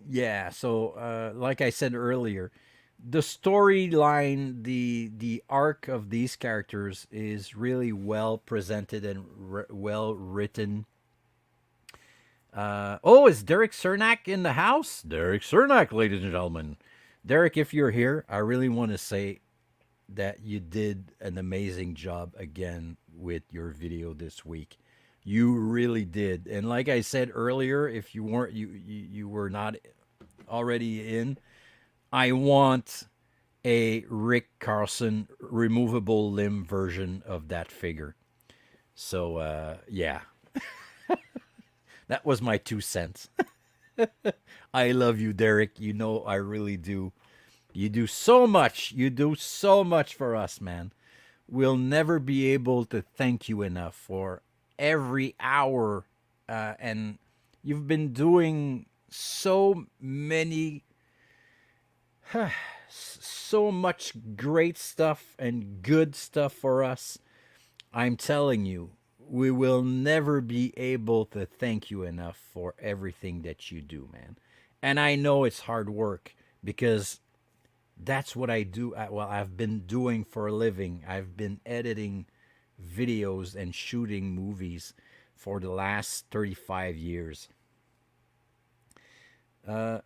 yeah. So, like I said earlier, the storyline, the arc of these characters is really well presented and well written. Oh, is Derek Cernak in the house? Derek Cernak, ladies and gentlemen. Derek, if you're here, I really want to say that you did an amazing job again with your video this week. You really did. And like I said earlier, if you weren't you were not already in, I want a Rick Carlson removable limb version of that figure. So yeah. That was my 2 cents. I love you, Derek. You know I really do. You do so much. You do so much for us, man. We'll never be able to thank you enough for every hour. And you've been doing so many, so much great stuff and good stuff for us. I'm telling you, we will never be able to thank you enough for everything that you do, man. And I know it's hard work because that's what I do. Well, I've been doing for a living. I've been editing videos and shooting movies for the last 35 years. Oh,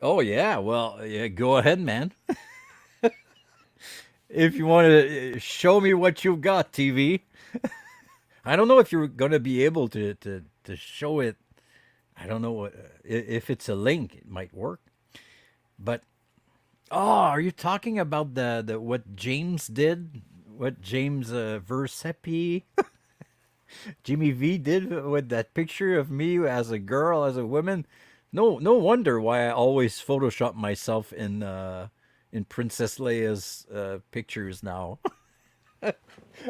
yeah. Well, yeah, go ahead, man. If you want to show me what you've got, TV. I don't know if you're going to be able to show it. I don't know if it's a link, it might work. But oh, are you talking about the what James did? What James Versepi, Jimmy V did with that picture of me as a girl, as a woman? No wonder why I always Photoshop myself in Princess Leia's pictures now.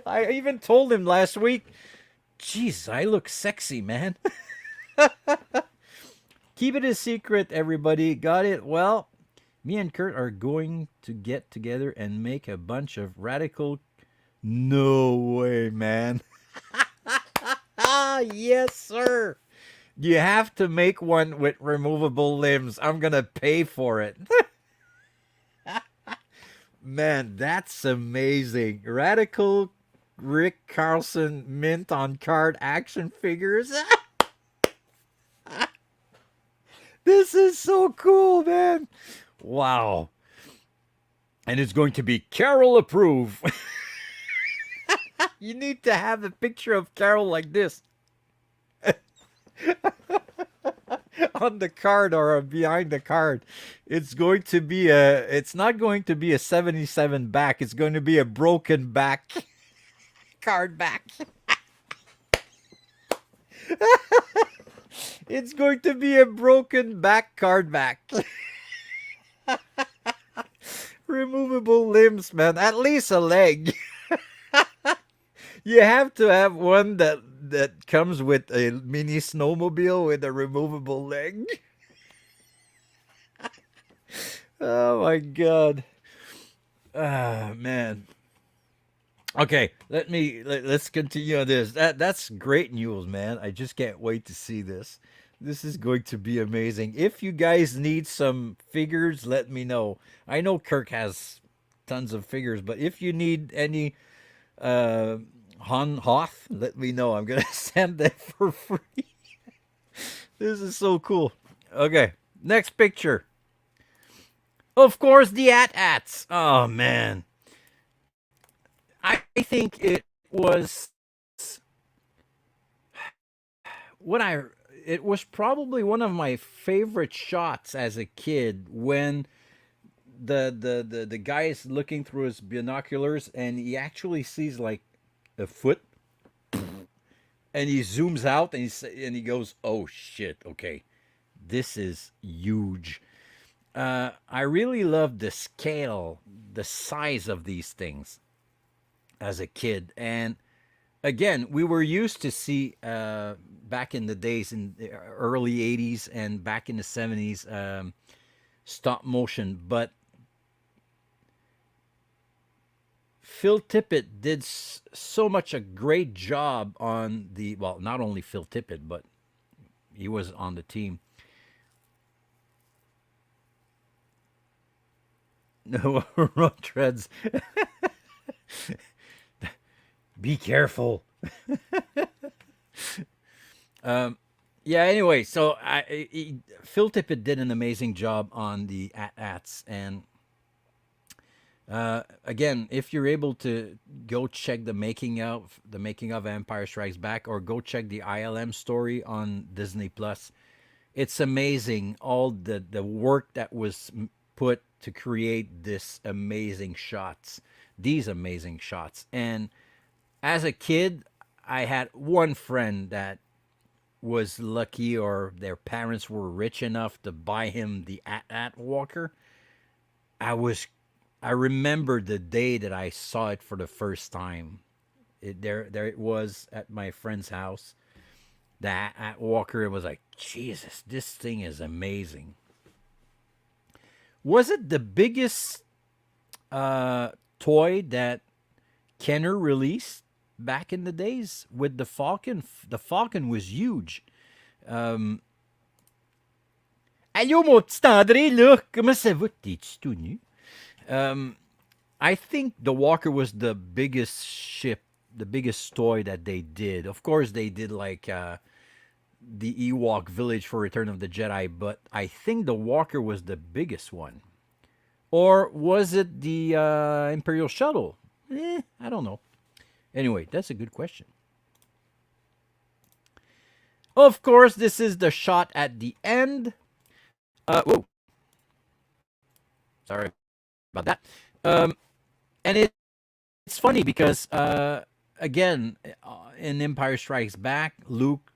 I even told him last week, "Jeez, I look sexy, man." Keep it a secret, everybody. Got it? Well, me and Kurt are going to get together and make a bunch of radical. No way, man. Ah, yes, sir. You have to make one with removable limbs. I'm going to pay for it. Man, that's amazing. Radical Rick Carlson mint on card action figures. This is so cool, man. Wow. And it's going to be Carol approved. You need to have a picture of Carol like this on the card or behind the card. It's going to be it's not going to be a 77 back. It's going to be a broken back card back. It's going to be a broken back card back. Removable limbs, man. At least a leg. You have to have one that comes with a mini snowmobile with a removable leg. Oh my god. Ah, man. Okay, let's continue on this. That's great news, man. I just can't wait to see this. This is going to be amazing. If you guys need some figures, let me know. I know Kirk has tons of figures, but if you need any uh Han Hoth, let me know. I'm gonna send that for free. This is so cool. Okay, next picture. Of course, the at-ats. Oh man, I think it was what I. It was probably one of my favorite shots as a kid when the guy is looking through his binoculars and he actually sees like a foot and he zooms out and he goes, "Oh shit, okay, this is huge." I really loved the scale, the size of these things as a kid, and again, we were used to see back in the days in the early '80s and back in the '70s stop motion, but Phil Tippett did so much a great job on the well, not only Phil Tippett, but he was on the team. No road treads. Be careful. Yeah. Anyway, so Phil Tippett did an amazing job on the at-ats, and again, if you're able to go check the making of Empire Strikes Back, or go check the ILM story on Disney Plus, it's amazing all the work that was put to create these amazing shots. And as a kid, I had one friend that was lucky, or their parents were rich enough to buy him the at Walker. I was I remember the day that I saw it for the first time. There it was at my friend's house. That at Walker, it was like, Jesus, this thing is amazing. Was it the biggest toy that Kenner released back in the days with the Falcon? The Falcon was huge. Um, Allô, mon petit André, là, comment ça va? T'es-tu tout nu? Um, I think the Walker was the biggest ship, the biggest toy that they did. Of course, they did like the Ewok village for Return of the Jedi, but I think the Walker was the biggest one. Or was it the Imperial Shuttle? I don't know. Anyway, that's a good question. Of course, this is the shot at the end. Whoa, sorry about that. And it's funny because, again, in Empire Strikes Back, Luke,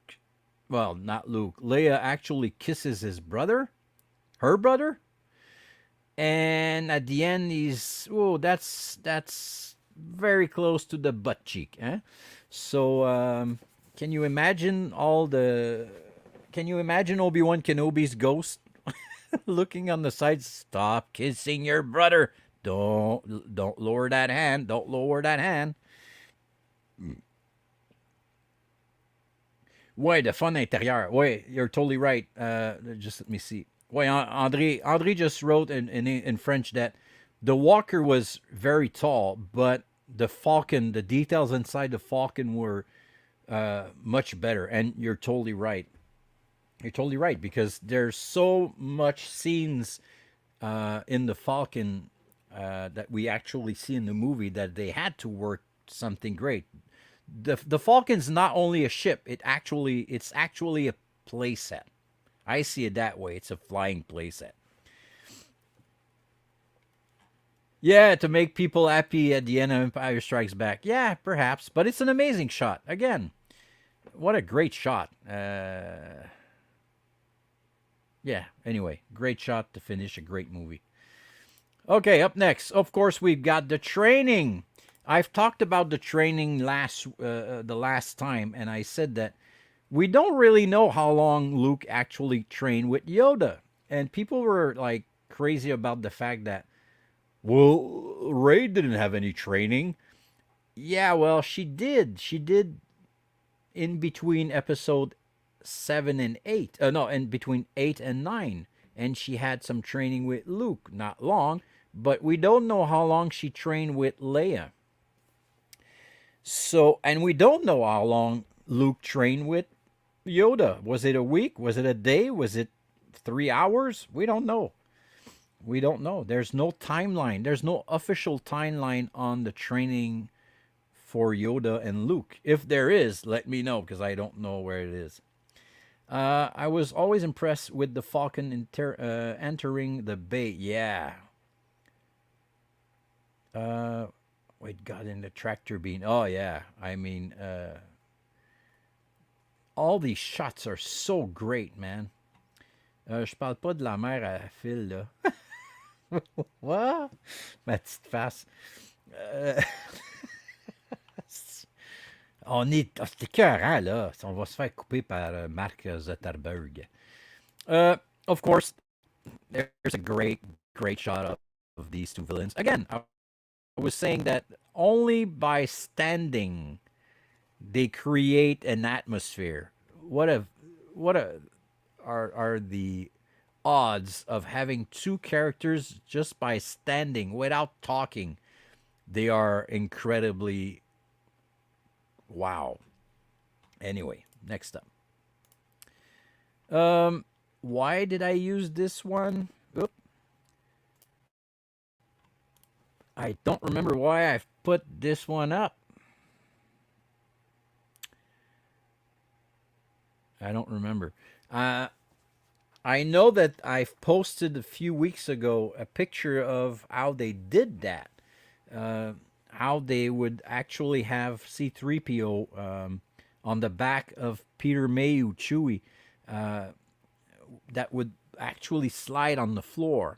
well, not Luke, Leia actually kisses his brother, her brother, and at the end he's that's very close to the butt cheek, eh? So can you imagine all the? Can you imagine Obi-Wan Kenobi's ghost looking on the side? Stop kissing your brother. Don't lower that hand. Don't lower that hand. Ouais, the fun intérieur. Ouais, you're totally right. Just let me see. Ouais, André just wrote in French that the Walker was very tall, but the Falcon, the details inside the Falcon were much better. And you're totally right. You're totally right, because there's so much scenes in the Falcon that we actually see in the movie that they had to work something great. The Falcon's not only a ship; it's actually a playset. I see it that way. It's a flying playset. Yeah, to make people happy at the end of Empire Strikes Back. Yeah, perhaps, but it's an amazing shot. Again, what a great shot. Yeah. Anyway, great shot to finish a great movie. Okay, up next, of course, we've got the training. I've talked about the training the last time, and I said that we don't really know how long Luke actually trained with Yoda, and people were like crazy about the fact that, well, Ray didn't have any training. Yeah, well, she did. She did in between episode 7 and 8. No, and between 8 and 9. And she had some training with Luke, not long, but we don't know how long she trained with Leia. So, and we don't know how long Luke trained with Yoda. Was it a week? Was it a day? Was it 3 hours? We don't know. We don't know. There's no timeline. There's no official timeline on the training for Yoda and Luke. If there is, let me know because I don't know where it is. I was always impressed with the Falcon entering the bay. Yeah. It got in the tractor beam. Oh, yeah. I mean, all these shots are so great, man. Je parle pas de la mer à fil, là. What? Ma petite face. C'est écœurant, là. On va se faire couper par Mark Zuckerberg. Of course, there's a great shot of these two villains. Again, I was saying that only by standing they create an atmosphere. What are the odds of having two characters just by standing without talking? They are incredibly wow. Anyway, next up. Why did I use this one? Oop. I don't remember why I've put this one up. I don't remember. I know that I've posted a few weeks ago a picture of how they did that. How they would actually have C-3PO on the back of Peter Mayhew, Chewie, that would actually slide on the floor.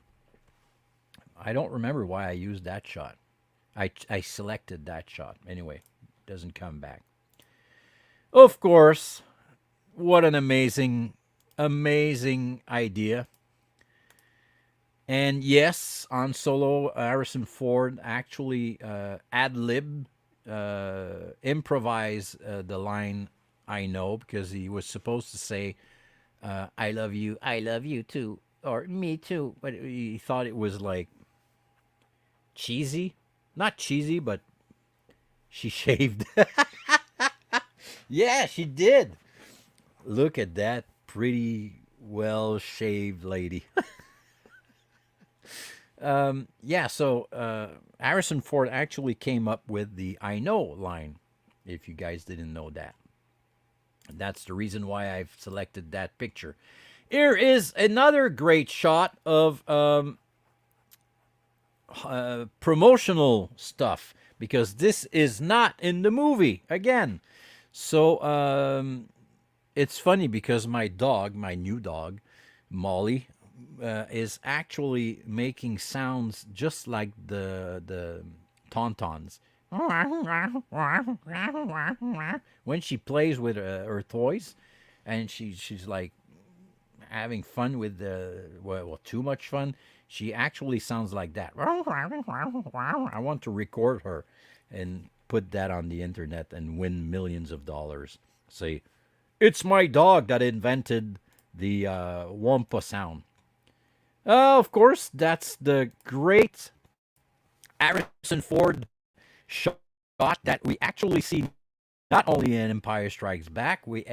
I don't remember why I used that shot. I selected that shot. Anyway, doesn't come back. Of course, what an amazing idea. And yes, on Solo, Harrison Ford actually ad-lib, improvise the line, I know, because he was supposed to say, I love you too, or me too. But he thought it was like cheesy. Not cheesy, but she shaved. Yeah, she did. Look at that pretty well-shaved lady. Yeah, so Harrison Ford actually came up with the I know line, if you guys didn't know that. That's the reason why I've selected that picture. Here is another great shot of promotional stuff, because this is not in the movie, again. So it's funny because my new dog, Molly, is actually making sounds just like the tauntauns when she plays with her toys, and she's like having fun with too much fun. She actually sounds like that. I want to record her and put that on the internet and win millions of dollars. Say, it's my dog that invented the Wampa sound. Of course, that's the great Harrison Ford shot that we actually see not only in Empire Strikes Back, we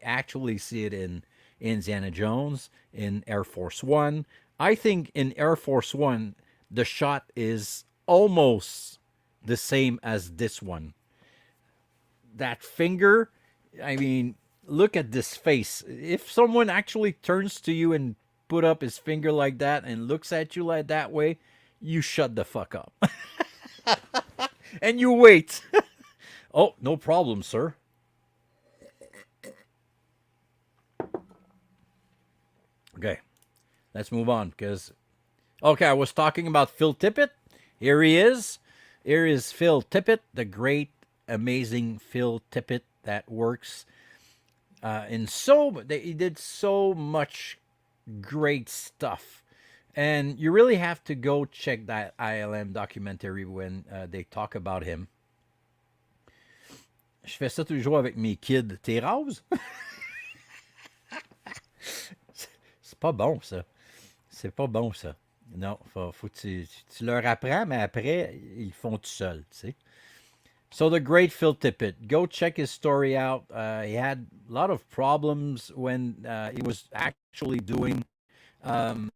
actually see it in Indiana Jones, in Air Force One. I think in Air Force One, the shot is almost the same as this one. That finger, I mean, look at this face. If someone actually turns to you and put up his finger like that and looks at you like that way, you shut the fuck up. And you wait. Oh, no problem, sir. Okay, let's move on because, okay, I was talking about Phil Tippett. Here he is. Here is Phil Tippett, the great, amazing Phil Tippett that works he did so much great stuff. And you really have to go check that ILM documentary when they talk about him. Je fais ça tous les jours avec mes kids. T'es rose? c'est pas bon, ça. C'est pas bon, ça. Non, faut que tu leur apprends, mais après, ils font tout seuls, tu sais. So the great Phil Tippett, go check his story out. He had a lot of problems when he was actually doing um,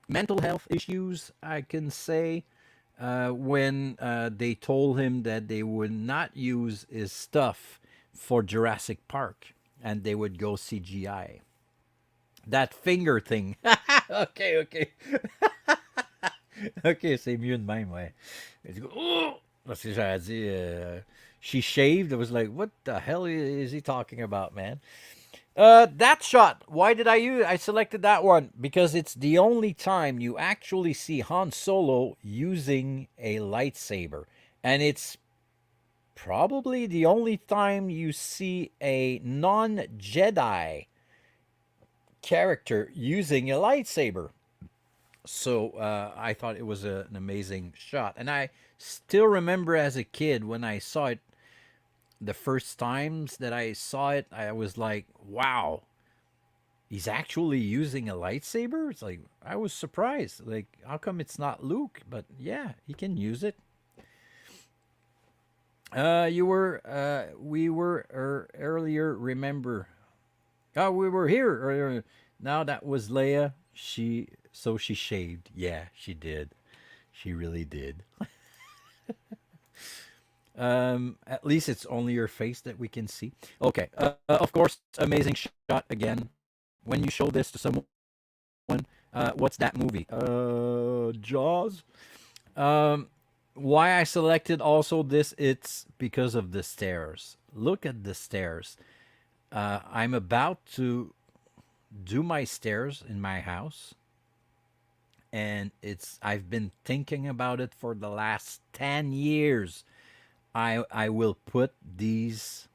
mental health issues, I can say, when they told him that they would not use his stuff for Jurassic Park and they would go CGI. That finger thing. Okay, okay. Ok, c'est mieux de même, ouais. Et du coup, oh! Parce que j'avais dit, she shaved. I was like, what the hell is he talking about, man? That shot. Why did I use? I selected that one because it's the only time you actually see Han Solo using a lightsaber, and it's probably the only time you see a non-Jedi character using a lightsaber. So I thought it was an amazing shot, and I still remember as a kid when I saw it the first times that I saw it, I was like, wow, he's actually using a lightsaber? It's like, I was surprised. Like, how come it's not Luke? But yeah, he can use it. We were earlier, remember. Oh, we were here earlier. Now that was Leia. So she shaved. Yeah, she did. She really did. At least it's only your face that we can see. Okay. Of course, amazing shot again. When you show this to someone, what's that movie? Jaws. Um, why I selected also this? It's because of the stairs. Look at the stairs. I'm about to do my stairs in my house, and I've been thinking about it for the last 10 years. I will put these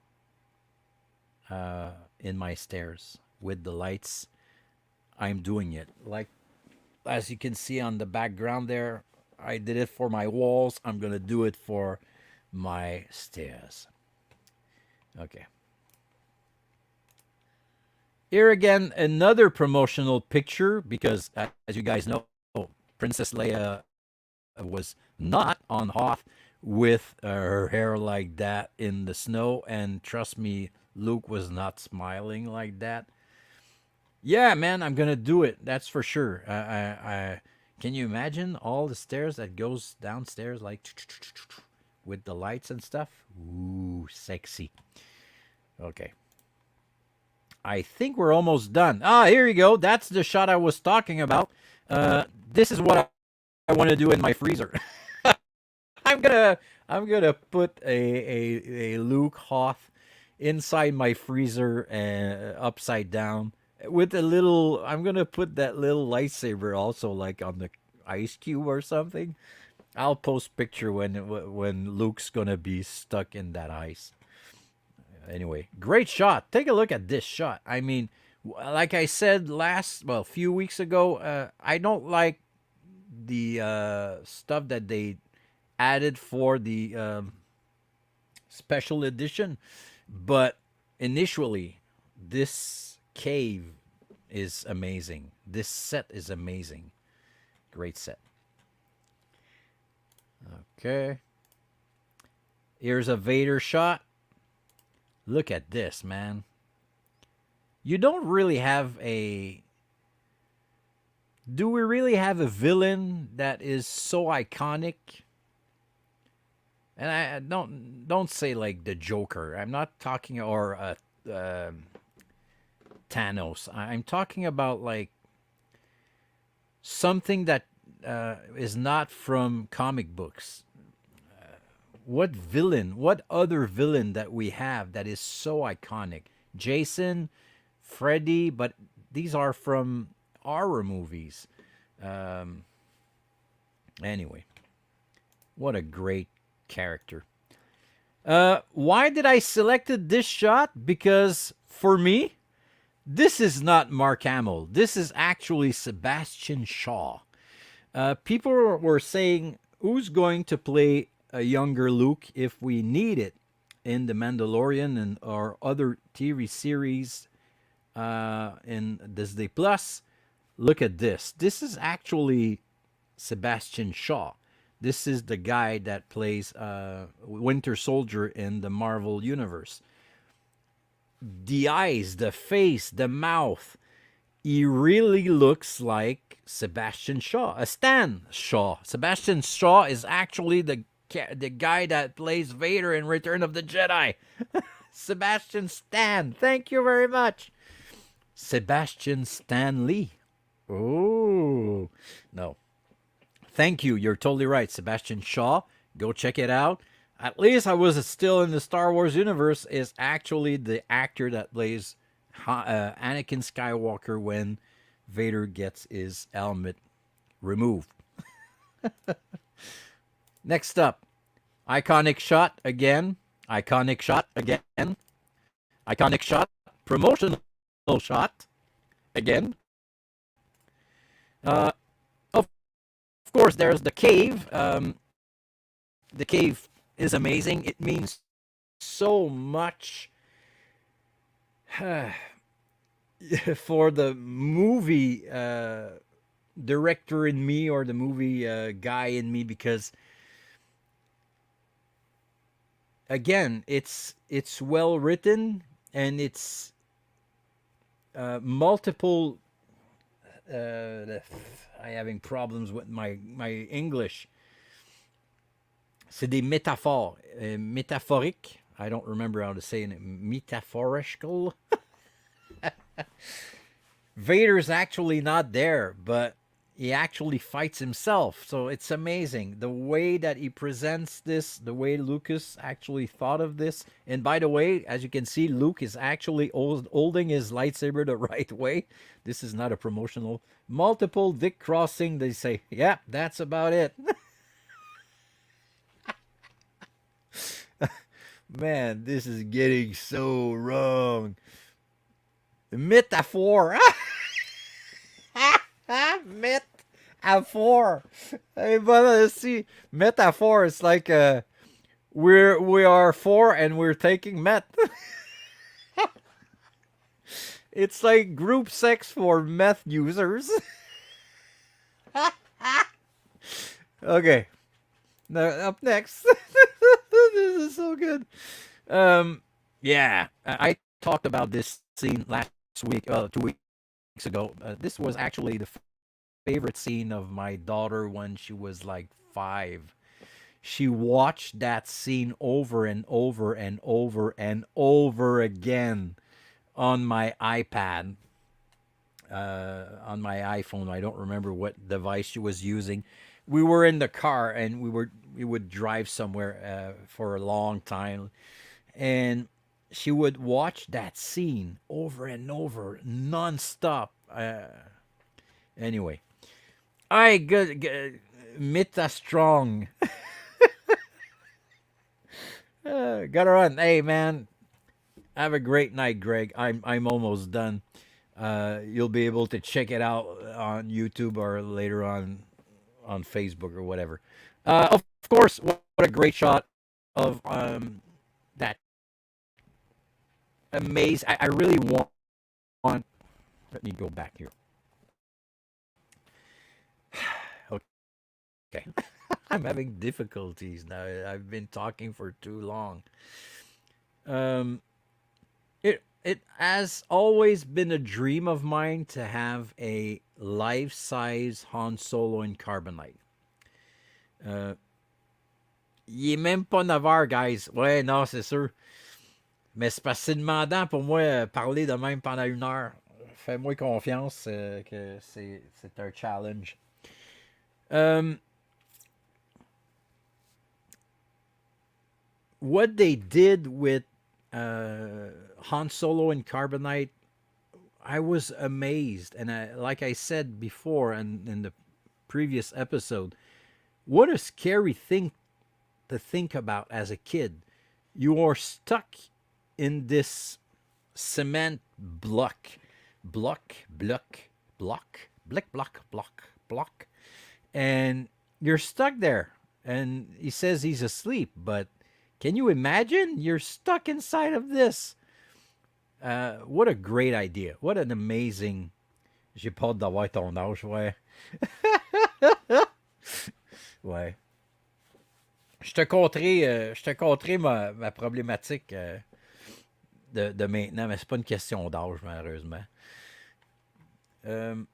in my stairs with the lights. I'm doing it. Like, as you can see on the background there, I did it for my walls. I'm going to do it for my stairs. Okay. Here again, another promotional picture because, as you guys know, Princess Leia was not on Hoth with her hair like that in the snow. And trust me, Luke was not smiling like that. Yeah, man, I'm gonna do it. That's for sure. Can you imagine all the stairs that goes downstairs like with the lights and stuff? Ooh, sexy. Okay. I think we're almost done. Ah, here you go. That's the shot I was talking about. This is what I want to do in my freezer. I'm gonna put a Luke Hoth inside my freezer upside down with a little. I'm gonna put that little lightsaber also like on the ice cube or something. I'll post picture when Luke's gonna be stuck in that ice. Anyway, great shot. Take a look at this shot. I mean, like I said few weeks ago, I don't like the stuff that they added for the special edition, but initially, this cave is amazing. This set is amazing. Great set. Okay. Here's a Vader shot. Look at this, man. You don't really have a... Do we really have a villain that is so iconic? And I don't say like the Joker. I'm not talking or Thanos. I'm talking about like something that is not from comic books. What other villain that we have that is so iconic? Jason, Freddy, but these are from horror movies. Anyway, what a great character. Why did I selected this shot? Because for me, this is not Mark Hamill. This is actually Sebastian Shaw. People were saying, who's going to play a younger Luke if we need it in The Mandalorian and or other TV series in Disney Plus. Look at this. This is actually Sebastian Shaw. This is the guy that plays Winter Soldier in the Marvel Universe. The eyes, the face, the mouth. He really looks like Sebastian Shaw, Stan Shaw. Sebastian Shaw is actually the guy that plays Vader in Return of the Jedi. Sebastian Stan. Thank you very much. Sebastian Stan Lee. Oh, no. Thank you. You're totally right. Sebastian Shaw. Go check it out. At least I was still in the Star Wars universe. Is actually the actor that plays Anakin Skywalker when Vader gets his helmet removed. Next up, iconic shot again. Iconic shot again. Iconic shot. Promotional shot again. Of course, there's the cave. The cave is amazing. It means so much for the movie director in me or the movie guy in me, because again, it's well written, and it's multiple. I'm having problems with my English. C'est des métaphores, métaphorique. I don't remember how to say it. Metaphorical. Vader's actually not there, but he actually fights himself. So it's amazing the way that he presents this, the way Lucas actually thought of this. And by the way, as you can see, Luke is actually holding his lightsaber the right way. This is not a promotional. Multiple dick crossing. They say, yeah, that's about it. Man, this is getting so wrong. Metaphor. Metaphor. Hey, but let's see. Metaphor is like we are four and we're taking met. It's like group sex for meth users. Okay. Now up next. This is so good. Yeah, I talked about this scene last week, 2 weeks ago. This was actually the favorite scene of my daughter when she was like 5. She watched that scene over and over and over and over again on my iPad, on my iPhone. I don't remember what device she was using. We were in the car and we would drive somewhere for a long time, and she would watch that scene over and over, nonstop. Anyway, I good Mita strong. Gotta run. Hey man, have a great night, Greg. I'm almost done. You'll be able to check it out on YouTube or later on Facebook or whatever. Of course, what a great shot of that amazing. I really want. Let me go back here. Okay. I'm having difficulties now. I've been talking for too long. Um, it has always been a dream of mine to have a life-size Han Solo in carbonite. Il est même pas 9 heures, guys. Ouais, non, c'est sûr. Mais c'est parce que c'est demandant pour moi parler de même pendant 1 heure. Fais-moi confiance que c'est un challenge. What they did with Han Solo and Carbonite, I was amazed. And like I said before and in the previous episode, what a scary thing to think about as a kid. You are stuck in this cement block, and you're stuck there. And he says he's asleep, but can you imagine? You're stuck inside of this. What a great idea. What an amazing. J'ai pas hâte d'avoir ton âge, ouais. Ouais. Je te conterai ma problématique de maintenant, mais c'est pas une question d'âge, malheureusement. Um,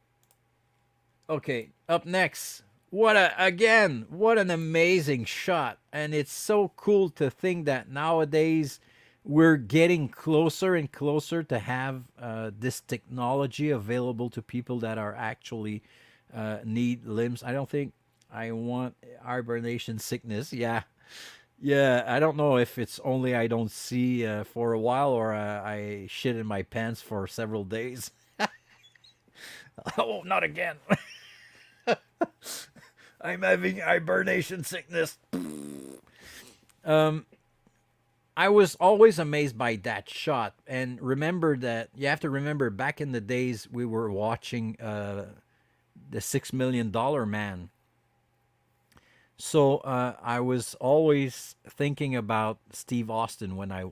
okay, up next. What an amazing shot. And it's so cool to think that nowadays we're getting closer and closer to have this technology available to people that are actually need limbs. I don't think I want hibernation sickness. Yeah. Yeah, I don't know if it's only I don't see for a while or I shit in my pants for several days. Oh, not again. I'm having hibernation sickness. Um, I was always amazed by that shot. And remember that you have to remember back in the days we were watching the $6 million man. So I was always thinking about Steve Austin when I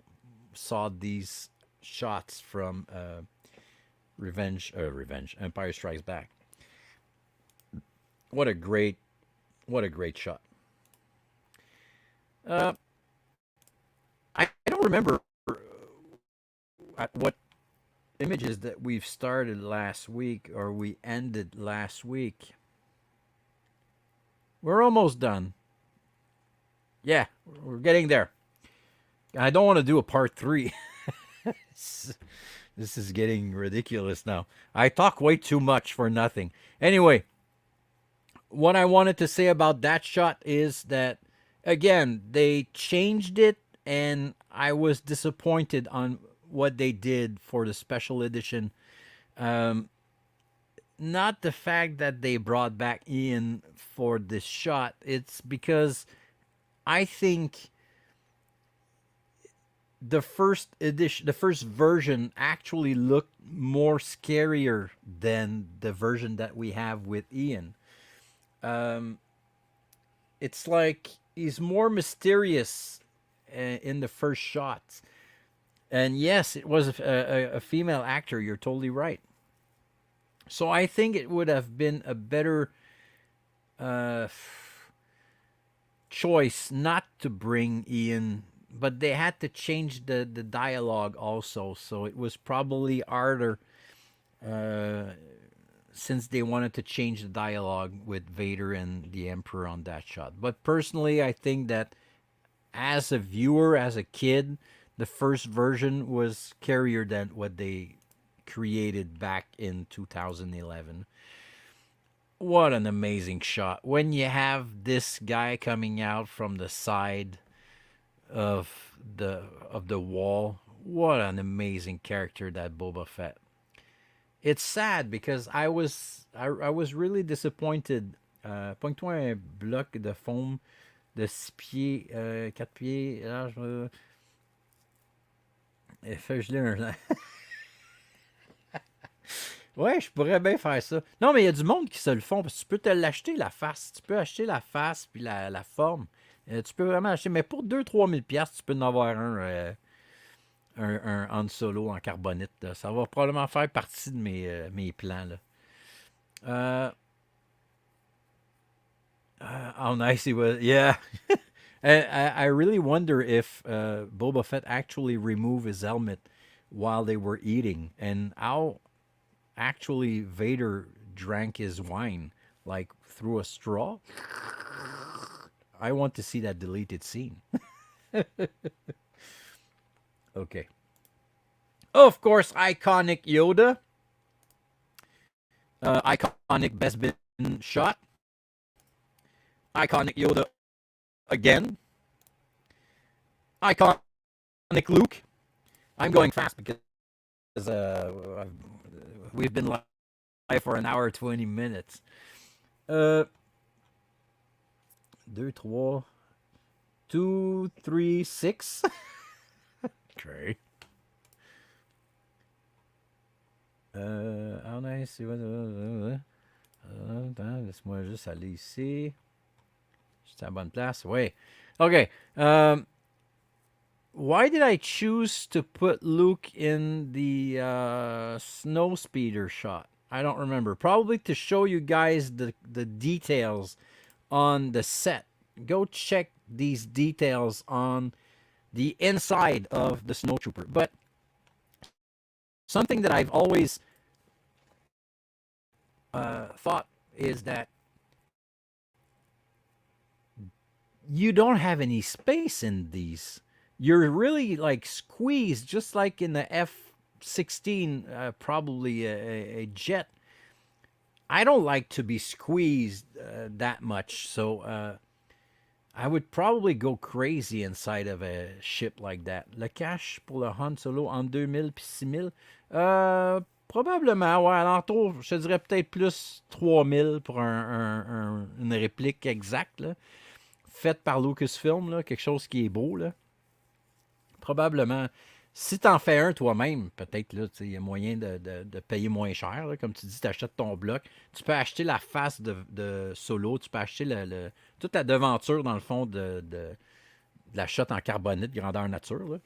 saw these shots from Empire Strikes Back. What a great, what a great shot. Uh, I don't remember what images that we've started last week or we ended last week. We're almost done. Yeah, we're getting there. I don't want to do a part three. This is getting ridiculous now. I talk way too much for nothing. Anyway, what I wanted to say about that shot is that, again, they changed it, and I was disappointed on what they did for the special edition. Um, Not the fact that they brought back Ian for this shot, it's because I think the first edition, the first version actually looked more scarier than the version that we have with Ian. Um, it's like he's more mysterious in the first shot. And yes, it was a female actor. You're totally right. So I think it would have been a better uh, choice not to bring Ian, but they had to change the dialogue also. So it was probably harder uh, since they wanted to change the dialogue with Vader and the Emperor on that shot. But personally, I think that as a viewer, as a kid, the first version was scarier than what they created back in 2011. What an amazing shot. When you have this guy coming out from the side of the wall, what an amazing character that Boba Fett. It's sad because I was really disappointed. Pogne-toi un bloc de foam de 6 pieds, 4 pieds. Là, fais-je un. Ouais, je pourrais bien faire ça. Non, mais il y a du monde qui se le font parce que tu peux te l'acheter la face. Tu peux acheter la face puis la forme. Tu peux vraiment acheter. Mais pour 2 3 000 piastres, tu peux en avoir un Han Solo en carbonite. Là. Ça va probablement faire partie de mes plans. Là. Uh, how nice he was. Yeah. I really wonder if Boba Fett actually removed his helmet while they were eating and how actually Vader drank his wine like through a straw. I want to see that deleted scene. Okay. Of course, iconic Yoda. Iconic best bin shot. Iconic Yoda again. Iconic Luke. I'm going fast because we've been live for an hour 20 minutes. 2, 3, 2, 3, 6. Okay. How nice. Laisse-moi juste aller ici. J'étais à la bonne place. Oui. OK. why did I choose to put Luke in the snow speeder shot? I don't remember. Probably to show you guys the details on the set. Go check these details on the inside of the snow trooper. But something that I've always thought is that you don't have any space in these. You're really like squeezed, just like in the F-16, probably a jet. I don't like to be squeezed that much, so I would probably go crazy inside of a ship like that. Le cash pour le Han Solo en 2000 puis 6000. Probablement, ouais, alentour, je te dirais peut-être plus 3000 pour une réplique exacte, là, faite par Lucasfilm, là, quelque chose qui est beau, là. Probablement. Si t'en fais un toi-même, peut-être là, il y a moyen de payer moins cher. Là. Comme tu dis, tu achètes ton bloc. Tu peux acheter la face de Solo. Tu peux acheter toute la devanture, dans le fond, de la shot en carbonite grandeur nature. Là.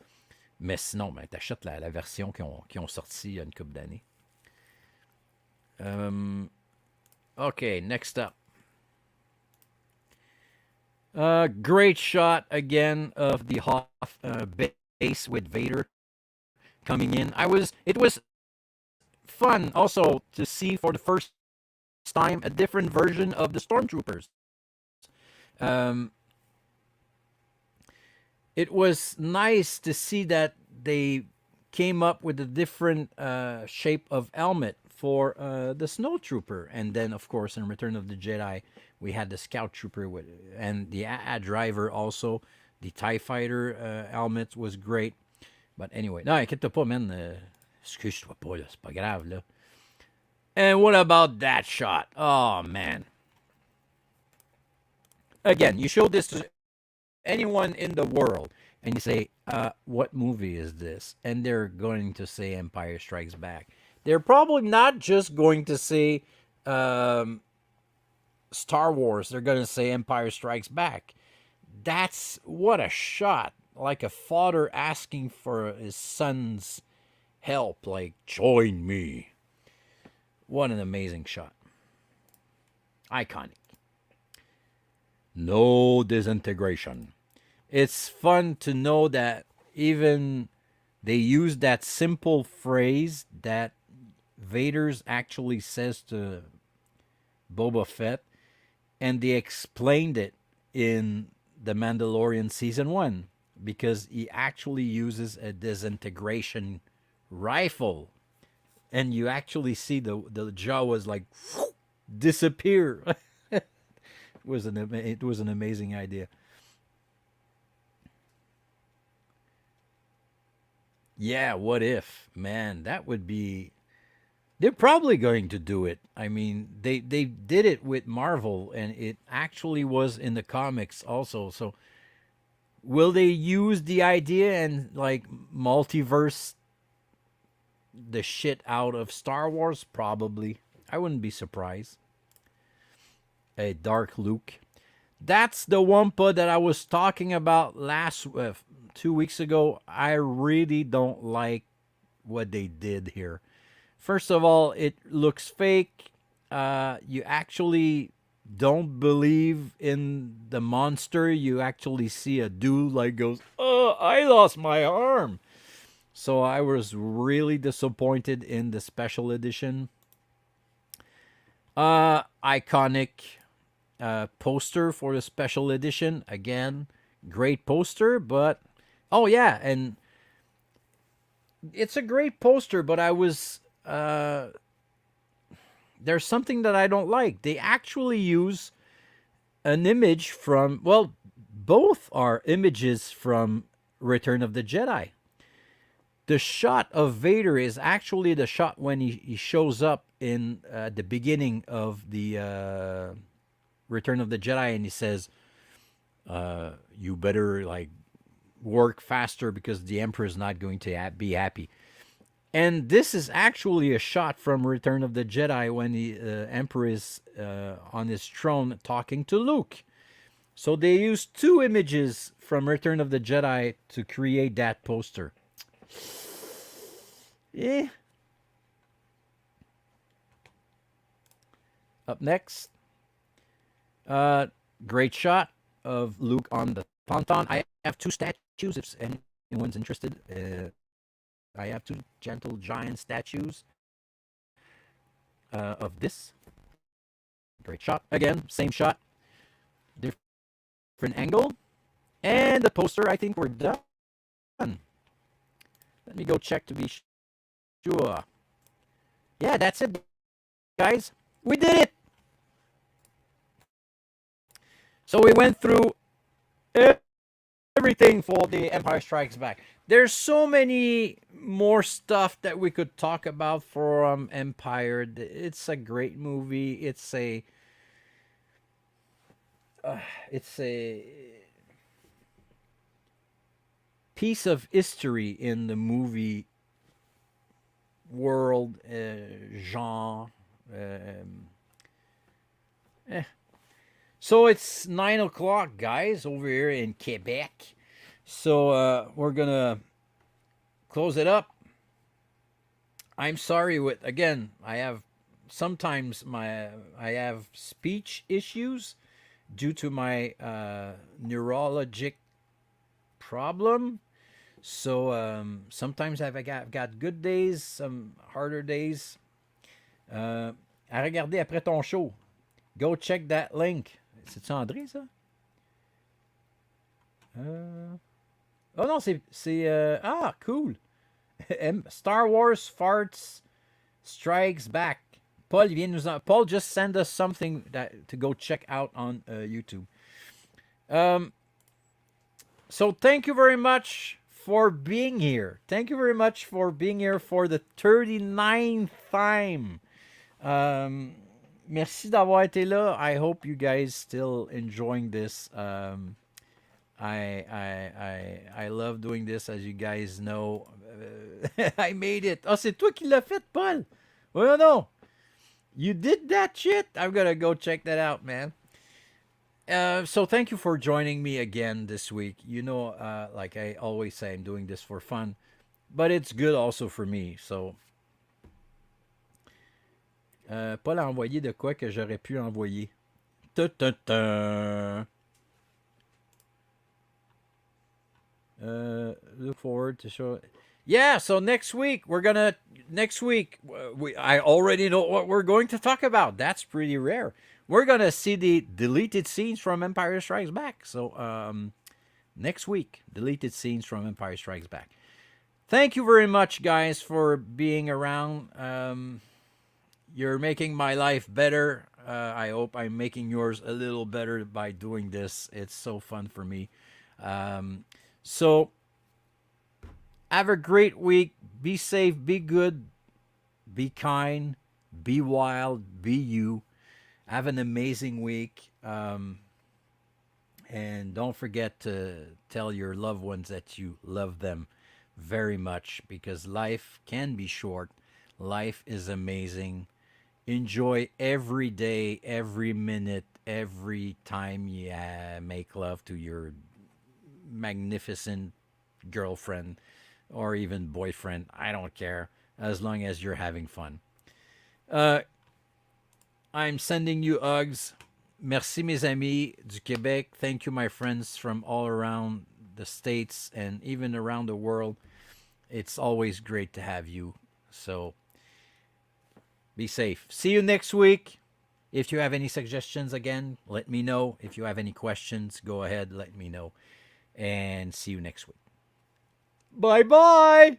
Mais sinon, ben, tu achètes la version qui ont sorti il y a une couple d'années. OK, next up. Great shot again of the Hoth base with Vader coming in. It was fun also to see for the first time a different version of the stormtroopers. It was nice to see that they came up with a different shape of helmet for the snow trooper, and then of course in Return of the Jedi we had the scout trooper and the driver also. The TIE fighter helmet was great. But anyway, non, inquiète pas, man. Excuse-toi pas, là. C'est pas grave, là. And what about that shot? Oh, man. Again, you show this to anyone in the world, and you say, what movie is this? And they're going to say Empire Strikes Back. They're probably not just going to say Star Wars. They're going to say Empire Strikes Back. That's what a shot. Like a father asking for his son's help, like, join me. What an amazing shot. Iconic. No disintegration. It's fun to know that even they use that simple phrase that Vader's actually says to Boba Fett, and they explained it in The Mandalorian Season 1. Because he actually uses a disintegration rifle, and you actually see the Jawas like disappear. it was an amazing idea. Yeah, what if, man? That would be. They're probably going to do it. I mean, they did it with Marvel, and it actually was in the comics also. So will they use the idea and like multiverse the shit out of Star Wars? Probably. I wouldn't be surprised. A dark Luke. That's the Wampa that I was talking about last 2 weeks ago. I really don't like what they did here. First of all, it looks fake. You actually don't believe in the monster. You actually see a dude like goes, "Oh, I lost my arm." So I was really disappointed in the special edition. Iconic poster for the special edition. Again, great poster, but oh yeah, and it's a great poster, but I was there's something that I don't like. They actually use an image from, well, both are images from Return of the Jedi. The shot of Vader is actually the shot when he shows up in the beginning of the Return of the Jedi, and he says, "You better like work faster because the Emperor is not going to be happy." And this is actually a shot from Return of the Jedi when the Emperor is on his throne talking to Luke. So they used two images from Return of the Jedi to create that poster. Eh. Up next, great shot of Luke on the Tauntaun. I have two statues if anyone's interested. I have two gentle giant statues of this. Great shot. Again, same shot, different angle. And the poster, I think we're done. Let me go check to be sure. Yeah, that's it, guys. We did it. So we went through everything for The Empire Strikes Back. There's so many more stuff that we could talk about for Empire. It's a great movie. It's a piece of history in the movie world, genre. Eh. So it's 9 o'clock, guys, over here in Quebec. So we're gonna close it up. I'm sorry with again. I have speech issues due to my neurologic problem. So sometimes I've got good days, some harder days. À regarder après ton show. Go check that link. C'est-tu André, ça? Oh non, ah, cool. Star Wars Farts Strikes Back. Paul just sent us something to go check out on YouTube. So thank you very much for being here. Thank you very much for being here for the 39th time. Merci d'avoir été là. I hope you guys still enjoying this. I love doing this, as you guys know. I made it. Oh, c'est toi qui l'as fait, Paul. Oh no, you did that shit. I'm gonna go check that out, man. So thank you for joining me again this week. You know, like I always say, I'm doing this for fun, but it's good also for me. So, Paul a envoyé de quoi que j'aurais pu envoyer. Ta-ta-ta. Look forward to show. Yeah, so next week I already know what we're going to talk about. That's pretty rare. We're gonna see the deleted scenes from Empire Strikes Back. So next week, deleted scenes from Empire Strikes Back. Thank you very much, guys, for being around. You're making my life better. I hope I'm making yours a little better by doing this. It's so fun for me. So have a great week. Be safe, be good, be kind, be wild, be you. Have an amazing week. And don't forget to tell your loved ones that you love them very much, because life can be short. Life is amazing. Enjoy every day, every minute, every time you make love to your magnificent girlfriend or even boyfriend. I don't care, as long as you're having fun. I'm sending you hugs. Merci, mes amis du Québec. Thank you, my friends from all around the States and even around the world. It's always great to have you. So be safe. See you next week. If you have any suggestions, again, let me know. If you have any questions, go ahead, let me know. And see you next week. Bye bye.